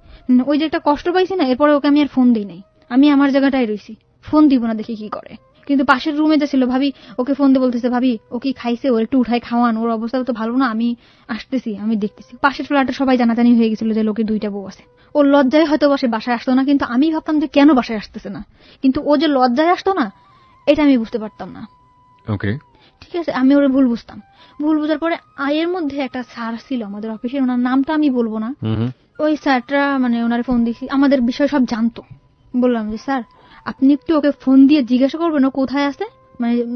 ওই যে একটা কষ্ট পাইছি না, এরপরে ওকে আমি আর ফোন দেই নাই, আমি আমার জায়গাটাই রইছি, ফোন দিব না, দেখি কি করে। কিন্তু পাশের রুমে যে ছিল ভাবি, ওকে ফোন দিয়ে বলতেছে ভাবি ও কি খাইছে, ওর একটু উঠাই খাওয়ান, ওর অবস্থা তো ভালো না, আমি আসতেছি, আমি দেখতেছি। পাশের ফ্ল্যাটে সবাই জানাজানি হয়ে গেছিল যে লোকের 2টা বউ আছে। ওর লজ্জায় হয়তো বসে বাসায় আসতো না, কিন্তু আমি ভাবতাম যে কেন বাসায় আসতেছে না, কিন্তু ও যে লজ্জায় আসতো না এটা আমি বুঝতে পারতাম না। ওকে, ঠিক আছে, আমি ওরে ভুল বুঝতাম। ভুল বুঝার পরে এর মধ্যে একটা স্যার ছিল আমাদের অফিসে, ওনার নামটা আমি বলবো না। ওই স্যারটা মানে ওনার ফোন দিয়েছি, আমাদের বিষয় সব জানতো। বললাম যে স্যার আপনি একটু ওকে ফোন দিয়ে জিজ্ঞাসা করবেন ও কোথায় আছে,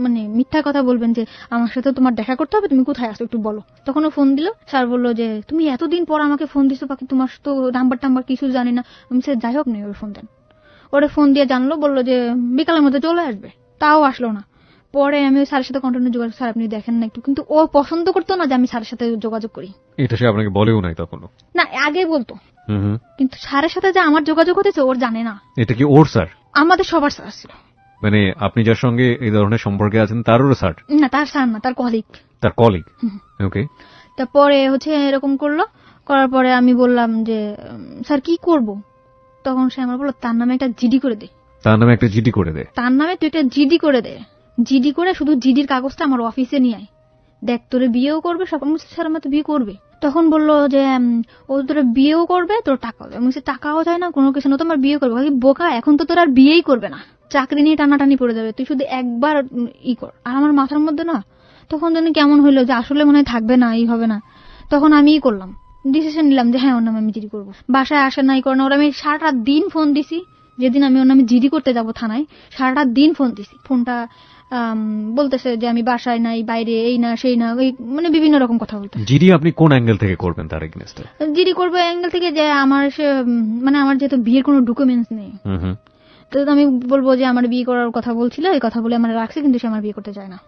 মানে মিথ্যা কথা বলবেন যে আমার সাথে তোমার দেখা করতে হবে, তুমি কোথায় আসো একটু বলো। তখন ও ফোন দিল, স্যার বললো যে তুমি এতদিন পর আমাকে ফোন দিছো বাকি তোমার তো নাম্বার টাম্বার কিছু জানি না। আমি স্যার যাই হোক নেই, ওর ফোন দেন। ওরে ফোন দিয়ে জানলো, বললো যে বিকালের মধ্যে চলে আসবে, তাও আসলো না। পরে আমি ওই স্যারের সাথে কন্টিনিউ যোগাযোগ, স্যার আপনি দেখেন না একটু, কিন্তু ও পছন্দ করতো না যে আমি স্যারের সাথে যোগাযোগ করি। এটা সে আপনাকে বলেও নাই তখনও? না, আগে বলতো, কিন্তু স্যারের সাথে যে আমার যোগাযোগ হতেছে ওর জানে না। এটা কি ওর স্যার? আমাদের সবার স্যার ছিল। মানে আপনি যার সঙ্গে এই ধরনের সম্পর্কে আছেন তারও স্যার? না, তার স্যার না, তার কলিগ। তার কলিগ, ওকে। তারপরে এরকম করলো, করার পরে আমি বললাম যে স্যার কি করব। তখন সে আমার বললো তার নামে একটা জিডি করে দে। তার নামে একটা জিডি করে দে? তার নামে তুই একটা জিডি করে দে, জিডি করে শুধু জিডির কাগজটা আমার অফিসে নিয়ে আয়, দেখ তোরে বিয়েও করবে সব। স্যার আমার তো বিয়ে করবে। তখন বললো যে ও তোরা বিয়েও করবে, তোর টাকাও দেবে। আমি টাকাও চাই না, কোনো কিছু না, তোমার বিয়ে করবে। বোকা, এখন তো তোর আর বিয়েই করবে না, চাকরি নিয়ে টানাটানি পড়ে যাবে, তুই শুধু একবার কর। আর আমার মাথার মধ্যে না তখন যেন কেমন হইলো যে আসলে মনে হয় থাকবে না, হবে না। তখন আমি করলাম, ডিসিশন নিলাম যে হ্যাঁ ওর নামে আমি জিডি করবো। বাসায় আসে নাই করে না, ওরা আমি সারাটা দিন ফোন দিছি। যেদিন আমি ওর নামে জিডি করতে যাবো থানায়, সারাটা দিন ফোন দিছি। ফোনটা বলতেছে যে আমি বাসায় নাই, বাইরে, এই না সেই না, ওই মানে বিভিন্ন রকম কথা বলতে। জিডি আপনি কোন অ্যাঙ্গেল থেকে করবেন তার এগেইনস্টে? জিডি করবে অ্যাঙ্গেল থেকে যে আমার আমার যেহেতু বিয়ের কোনো ডকুমেন্টস নেই, তো আমি বলবো যে আমার বিয়ে করার কথা বলছিল, এই কথা বলে আমার রাখছে, কিন্তু সে আমার বিয়ে করতে চায় না।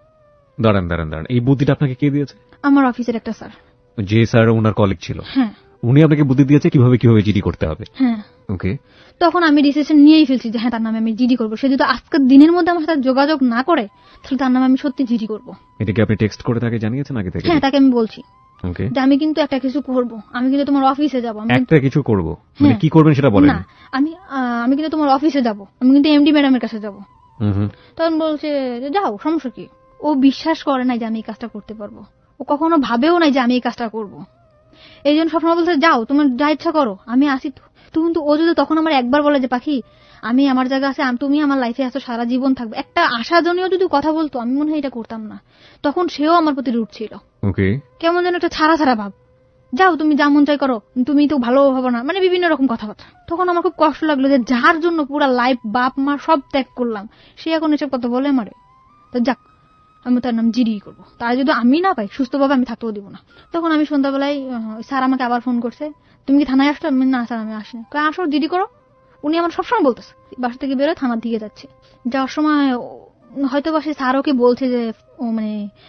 দাঁড়ান, এই বুদ্ধিটা আপনাকে কে দিয়েছে? আমার অফিসের একটা স্যার। যে স্যার ওনার কলিগ ছিল? হ্যাঁ, উনি আপনাকে বুদ্ধি দিয়েছে কিভাবে জিডি করতে হবে? হ্যাঁ, ওকে। তখন আমি ডিসিশন নিয়েই ফেলছি যে হ্যাঁ তার নামে আমি জিডি করবো। সে যদি আজকের দিনের মধ্যে আমার সাথে যোগাযোগ না করে তাহলে তার নামে আমি সত্যি জিডি করবো। এটা কি আপনি টেক্সট করে তাকে জানিয়েছেন আগে থেকে? হ্যাঁ, তাকে আমি বলছি ওকে যে আমি কিন্তু একটা কিছু করবো, আমি কিন্তু তোমার অফিসে যাবো। একটা কিছু করবো মানে কি করবেন সেটা বলেন? না, আমি কিন্তু তোমার অফিসে যাবো, আমি কিন্তু এমডি ম্যাডামের কাছে যাবো। তখন বলছে যাও, সমস্যা কি। ও বিশ্বাস করে নাই যে আমি এই কাজটা করতে পারবো, ও কখনো ভাবেও নাই যে আমি এই কাজটা করবো। এই জন্য সবসময় বলছে যাও, তোমার যা ইচ্ছা করো, আমি আসি তো। কিন্তু ও যদি তখন আমার একবার বলে যে পাখি আমি আমার জায়গা আছে, তুমি আমার লাইফে আসো, সারা জীবন থাকবে, একটা আশাজনীয় যদি কথা বলতো, আমি মনে হয় এটা করতাম না। তখন সেও আমার প্রতি রুট ছিল, কেমন যেন একটা ছাড়া ছাড়া ভাব। যাও, তুমি যা মন চাই করো, তুমি তো ভালো হবে না, মানে বিভিন্ন রকম কথাবার্তা। তখন আমার খুব কষ্ট লাগলো যে যার জন্য পুরো লাইফ, বাপ মা সব ত্যাগ করলাম, সে এখন এসব কথা বলে আমারে। তো যাক, আমি তার নাম জিডি করবো, তার যদি আমি না পাই সুস্থভাবে আমি থাকতেও দিব না। তখন আমি সন্ধ্যাবেলায় স্যার আমাকে আবার ফোন করছে, তুমি কি থানায় আসছো? না স্যার আমি আসিনি। আসো, জিডি করো। উনি আমার সবসময় বলতেছে, বাসা থেকে বেরোয় থানার দিকে যাচ্ছে, যাওয়ার সময় হয়তো বাসে স্যার ওকে বলছে যে ও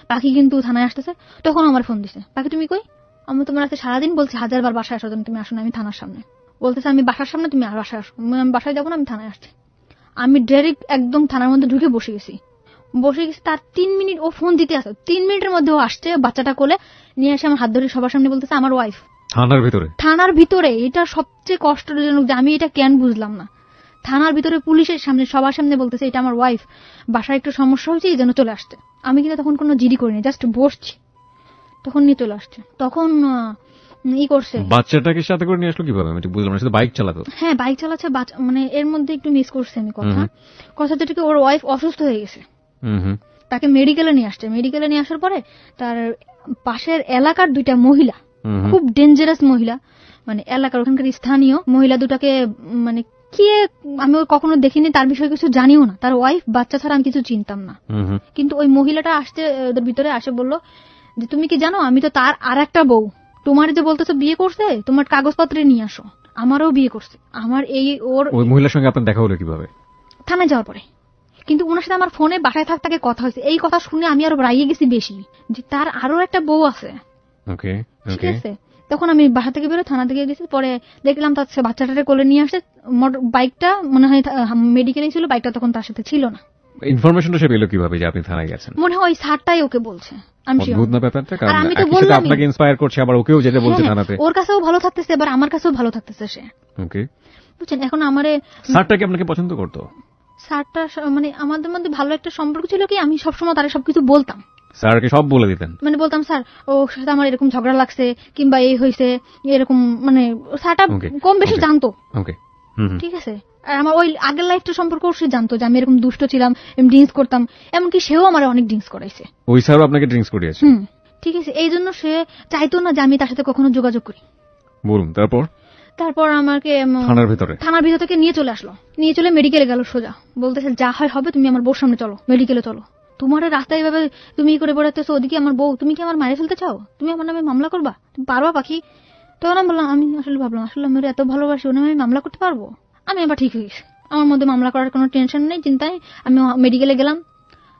পাখি কিন্তু থানায় আসতেছে। তখন আমার ফোন দিছে, পাখি তুমি কই? আমি তোমার কাছে সারাদিন বলছি 1000বার বাসায় আসার জন্য, তুমি আসো না, আমি থানার সামনে। বলতেছে আমি বাসার সামনে, তুমি আর বাসায় আসো। আমি বাসায় যাবো না, আমি থানায় আসছি। আমি ডাইরেক্ট একদম থানার মধ্যে ঢুকে বসে গেছি। তার 3 মিনিট ও ফোন দিতে আসে, 3 মিনিটের মধ্যে ও আসছে, বাচ্চাটা কোলে নিয়ে এসে আমার হাত ধরে সবার সামনে বলতেছে আমার ওয়াইফ। থানার ভিতরে। এটা সবচেয়ে কষ্টজনক যে আমি এটা কেন বুঝলাম না। থানার ভিতরে পুলিশের সামনে সবার সামনে বলতেছে এটা আমার ওয়াইফ, বাসায় একটু সমস্যা হয়েছে এই জন্য চলে আসছে। আমি কিন্তু তখন কোনো জিডি করিনি, জাস্ট বসছি, তখন নিয়ে চলে আসছে। তখন করছে। বাচ্চাটাকে সাথে করে নিয়ে আসলো কিভাবে? আমি বুঝলাম না, শুধু বাইক চালাতো। হ্যাঁ বাইক চালাচ্ছে, মানে এর মধ্যে একটু মিস করছে আমি কথা যেটা কি ওর ওয়াইফ অসুস্থ হয়ে গেছে, তাকে মেডিকেলে নিয়ে আসছে। মেডিকেলে নিয়ে আসার পরে তার পাশের এলাকার 2টা মহিলা, খুব ডেঞ্জারাস মহিলা, মানে এলাকার ওখানকার স্থানীয় মহিলা দুটাকে, মানে কে আমি কখনো দেখিনি, তার বিষয়ে কিছু জানিও না, তার ওয়াইফ বাচ্চা ছাড়া আমি কিছু চিনতাম না। কিন্তু ওই মহিলাটা আসতে ওদের ভিতরে আসে বলল যে তুমি কি জানো আমি তো তার আর একটা বউ, তোমার যে বলতেছো বিয়ে করছে তোমার কাগজপত্রে নিয়ে আসো, আমারও বিয়ে করছে। আমার ওই মহিলার সঙ্গে আপনার দেখা হলো কিভাবে? থানায় যাওয়ার পরে। কিন্তু ওনার সাথে আমার ফোনে বাসায় থাকতে কথা হয়েছে। এই কথা শুনে আমি আরো রাইয়ে গেছি বেশি, যে তার আরো একটা বউ আছে। ঠিক আছে, তখন আমি বাসা থেকে বেরো থানা থেকে গেছি, পরে দেখলাম তার বাচ্চাটাকে কোলে নিয়ে আসে, বাইকটা মনে হয় মেডিকেলে ছিল, বাইকটা তখন তার সাথে ছিল না। ইনফরমেশনটা সে পেল কিভাবে যে আপনি থানায় গেছেন? মনে হয় ওই স্যারটাই ওকে বলছে। অদ্ভুত না ব্যাপারটা, কারণ একসাথে আপনাকে ইন্সপায়ার করছে, আবার ওকেও যেতে বলছে থানাতে। ওর কাছেও ভালো থাকতেছে, এবার আমার কাছেও ভালো থাকতেছে সে। ওকে, বুঝছেন। এখন আমারে স্যারটা কি আপনাকে পছন্দ করতো? স্যারটা মানে আমাদের মধ্যে ভালো একটা সম্পর্ক ছিল, কি আমি সবসময় তারে সবকিছু বলতাম, স্যারকে সব বলে দিতেন। মানে বলতাম স্যার ওর সাথে আমার এরকম ঝগড়া লাগছে কিংবা এই হয়েছে এরকম, মানে স্যারটা কম বেশি জানতো। ঠিক আছে। আর আমার ওই আগের লাইফটা সম্পর্কে সে জানতো যে আমি এরকম দুষ্ট ছিলাম, আমি ড্রিঙ্কস করতাম, এমনকি সেও আমার অনেক ড্রিঙ্কস করাইছে। ওই স্যারও আপনাকে ড্রিঙ্কস করিয়েছে? ঠিক আছে। এই জন্য সে চাইতো না যে আমি তার সাথে কখনো যোগাযোগ করি। বলুন, তারপর আমাকে থানার ভিতর থেকে নিয়ে চলে আসলো, নিয়ে চলে মেডিকেলে গেল সোজা। বলতেছে যা হয় হবে, তুমি আমার বউর সামনে চলো, মেডিকেলে চলো। তোমার রাস্তায় এভাবে তুমি করে বেড়াতেছো, ওদিকে আমার বউ, তুমি কি আমার মারে ফেলতে চাও? তুমি আমার নামে মামলা করবা? তুমি পারবা পাখি? তখন আমি বললাম, আমি আসলে ভাবলাম আসলে আমি এত ভালোবাসি, ওনার আমি মামলা করতে পারবো? আমি আবার ঠিক হয়ে গেছি, আমার মধ্যে মামলা করার কোনো টেনশন নেই, চিন্তায়। আমি মেডিকেলে গেলাম।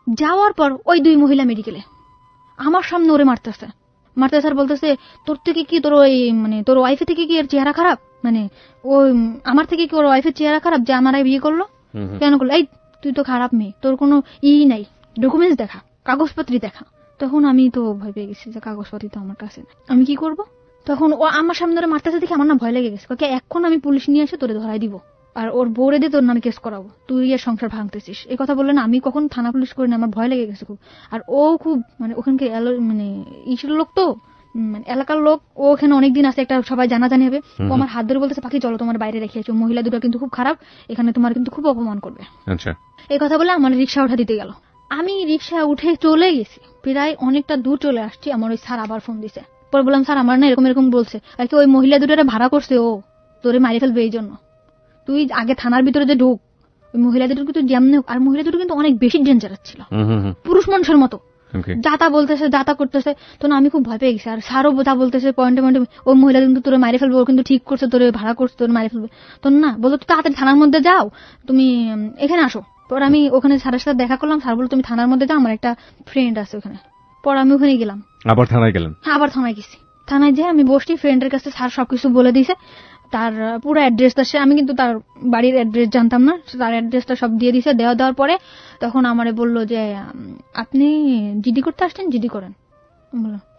যাওয়ার পর ওই 2 মহিলা মেডিকেলে আমার সামনে ওরে মারতেছে। স্যার বলতেছে তোর থেকে কি তোর ওই মানে তোর ওয়াইফের থেকে কি এর চেহারা খারাপ, মানে ওই আমার থেকে কি ওর ওয়াইফের চেহারা খারাপ যে আমার বিয়ে করলো? কেন করলো? এই তুই তো খারাপ মেয়ে, তোর কোনো নাই, ডকুমেন্টস দেখা, কাগজপত্র দেখা। তখন আমি তো ভয় পেয়ে গেছি যে কাগজপত্র তো আমার কাছে, আমি কি করব? তখন ও আমার সামনে ধরে মারতেছে দেখে আমার না ভয় লেগে গেছে। এখন আমি পুলিশ নিয়ে এসে তোরে ধরাই দিব, আর ওর বউরে দিয়ে তোর নামে কেস করাবো, তুই এর সংসার ভাঙতেছিস। এই কথা বললেন। আমি কখন থানা পুলিশ করি না, আমার ভয় লেগে গেছে খুব। আর ও খুব মানে ওখানকে মানে ইসের লোক তো, মানে এলাকার লোক, ও ওখানে অনেকদিন আছে, একটা সবাই জানাজানি হবে। ও আমার হাত ধরে বলতেছে পাখি চলো তোমার বাইরে রেখে আছো, মহিলা দুটো কিন্তু খুব খারাপ, এখানে তোমার কিন্তু খুব অপমান করবে। আচ্ছা, এই কথা বলে আমার রিক্সা উঠা দিতে গেল। আমি রিক্সা উঠে চলে গেছি, প্রায় অনেকটা দূর চলে আসছি। আমার ওই স্যার আবার ফোন দিছে। পরে বললাম স্যার আমার না এরকম এরকম বলছে, আর কি ওই মহিলা দুটোরে ভাড়া করছে, ও তোরে মারি ফেলবে, এই জন্য তুই আগে থানার ভিতরে যে ঢুক। ওই মহিলা দুটো কিন্তু যেমন, আর মহিলা দুটো কিন্তু অনেক বেশি ডেঞ্জারাস ছিল, পুরুষ মানুষের মতো যাতা বলতেছে, যাতা করতেছে। তো না আমি খুব ভয় পেয়ে গেছি। আর স্যারও যা বলতেছে পয়েন্টে পয়েন্টে, ওই মহিলা কিন্তু তোরে মারি ফেলবে, ও কিন্তু ঠিক করছে, তোরে ভাড়া করছে, তোরে মারি ফেলবে। তো না বলতো তুই তাড়াতাড়ি থানার মধ্যে যাও, তুমি এখানে আসো। পর আমি ওখানে স্যারের সাথে দেখা করলাম। স্যার বলল তুমি থানার মধ্যে যাও, আমার একটা ফ্রেন্ড আছে ওখানে। পর আমি ওখানে গেলাম। আবার থানায় গেলেন? হ্যাঁ, আবার থানায় গেছি। থানায় যেয়ে আমি বসছি, ফ্রেন্ডের কাছে স্যার সবকিছু বলে দিয়েছে, তার পুরো অ্যাড্রেসটা, সে আমি কিন্তু তার বাড়ির অ্যাড্রেস জানতাম না, তার অ্যাড্রেসটা সব দিয়ে দিয়েছে। দেওয়ার পরে তখন আমারে বললো যে আপনি জিডি করতে আসছেন, জিডি করেন।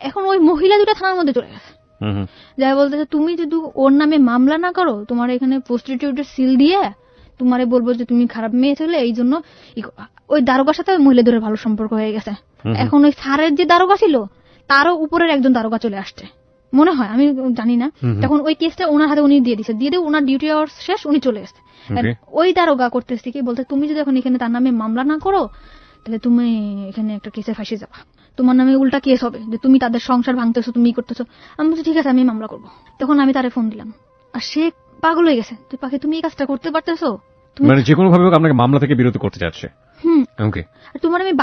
এখন ওই মহিলা দুটো থানার মধ্যে চলে গেছে, যাই বলতেছে তুমি যদি ওর নামে মামলা না করো, তোমার এখানে প্রস্টিটিউটের সিল দিয়ে তোমারে বলবো যে তুমি খারাপ মেয়ে ছেলে, এই জন্য ওই দারোগার সাথে ওই মহিলা দুটোর ভালো সম্পর্ক হয়ে গেছে। এখন ওই স্যারের যে দারোগা ছিল তারও উপরের একজন দারোগা চলে আসছে মনে হয়, আমি জানি না। তখন ওই কেসটা ওনার হাতে উনি দিয়ে দিচ্ছে, দিয়ে ওনার ডিউটি আওয়ার শেষ, উনি চলে এসছে। ওই দারোগা করতেছে কি বলতে, তুমি যদি এখন এখানে তার নামে মামলা না করো তাহলে তুমি এখানে একটা কেসে ফাঁসে যাবা, তোমার নামে উল্টা কেস হবে যে তুমি তাদের সংসার ভাঙতেছো, তুমি করতেছো। আমি বলছি ঠিক আছে আমি মামলা করবো। তখন আমি তারে ফোন দিলাম, আর সে পাগল হয়ে গেছে, তুই পাখি তুমি এই কাজটা করতে পারতেছো, মানে যে কোনো ভাবে আপনাকে মামলা থেকে বিরত করতে চাচ্ছে। তোমার আমি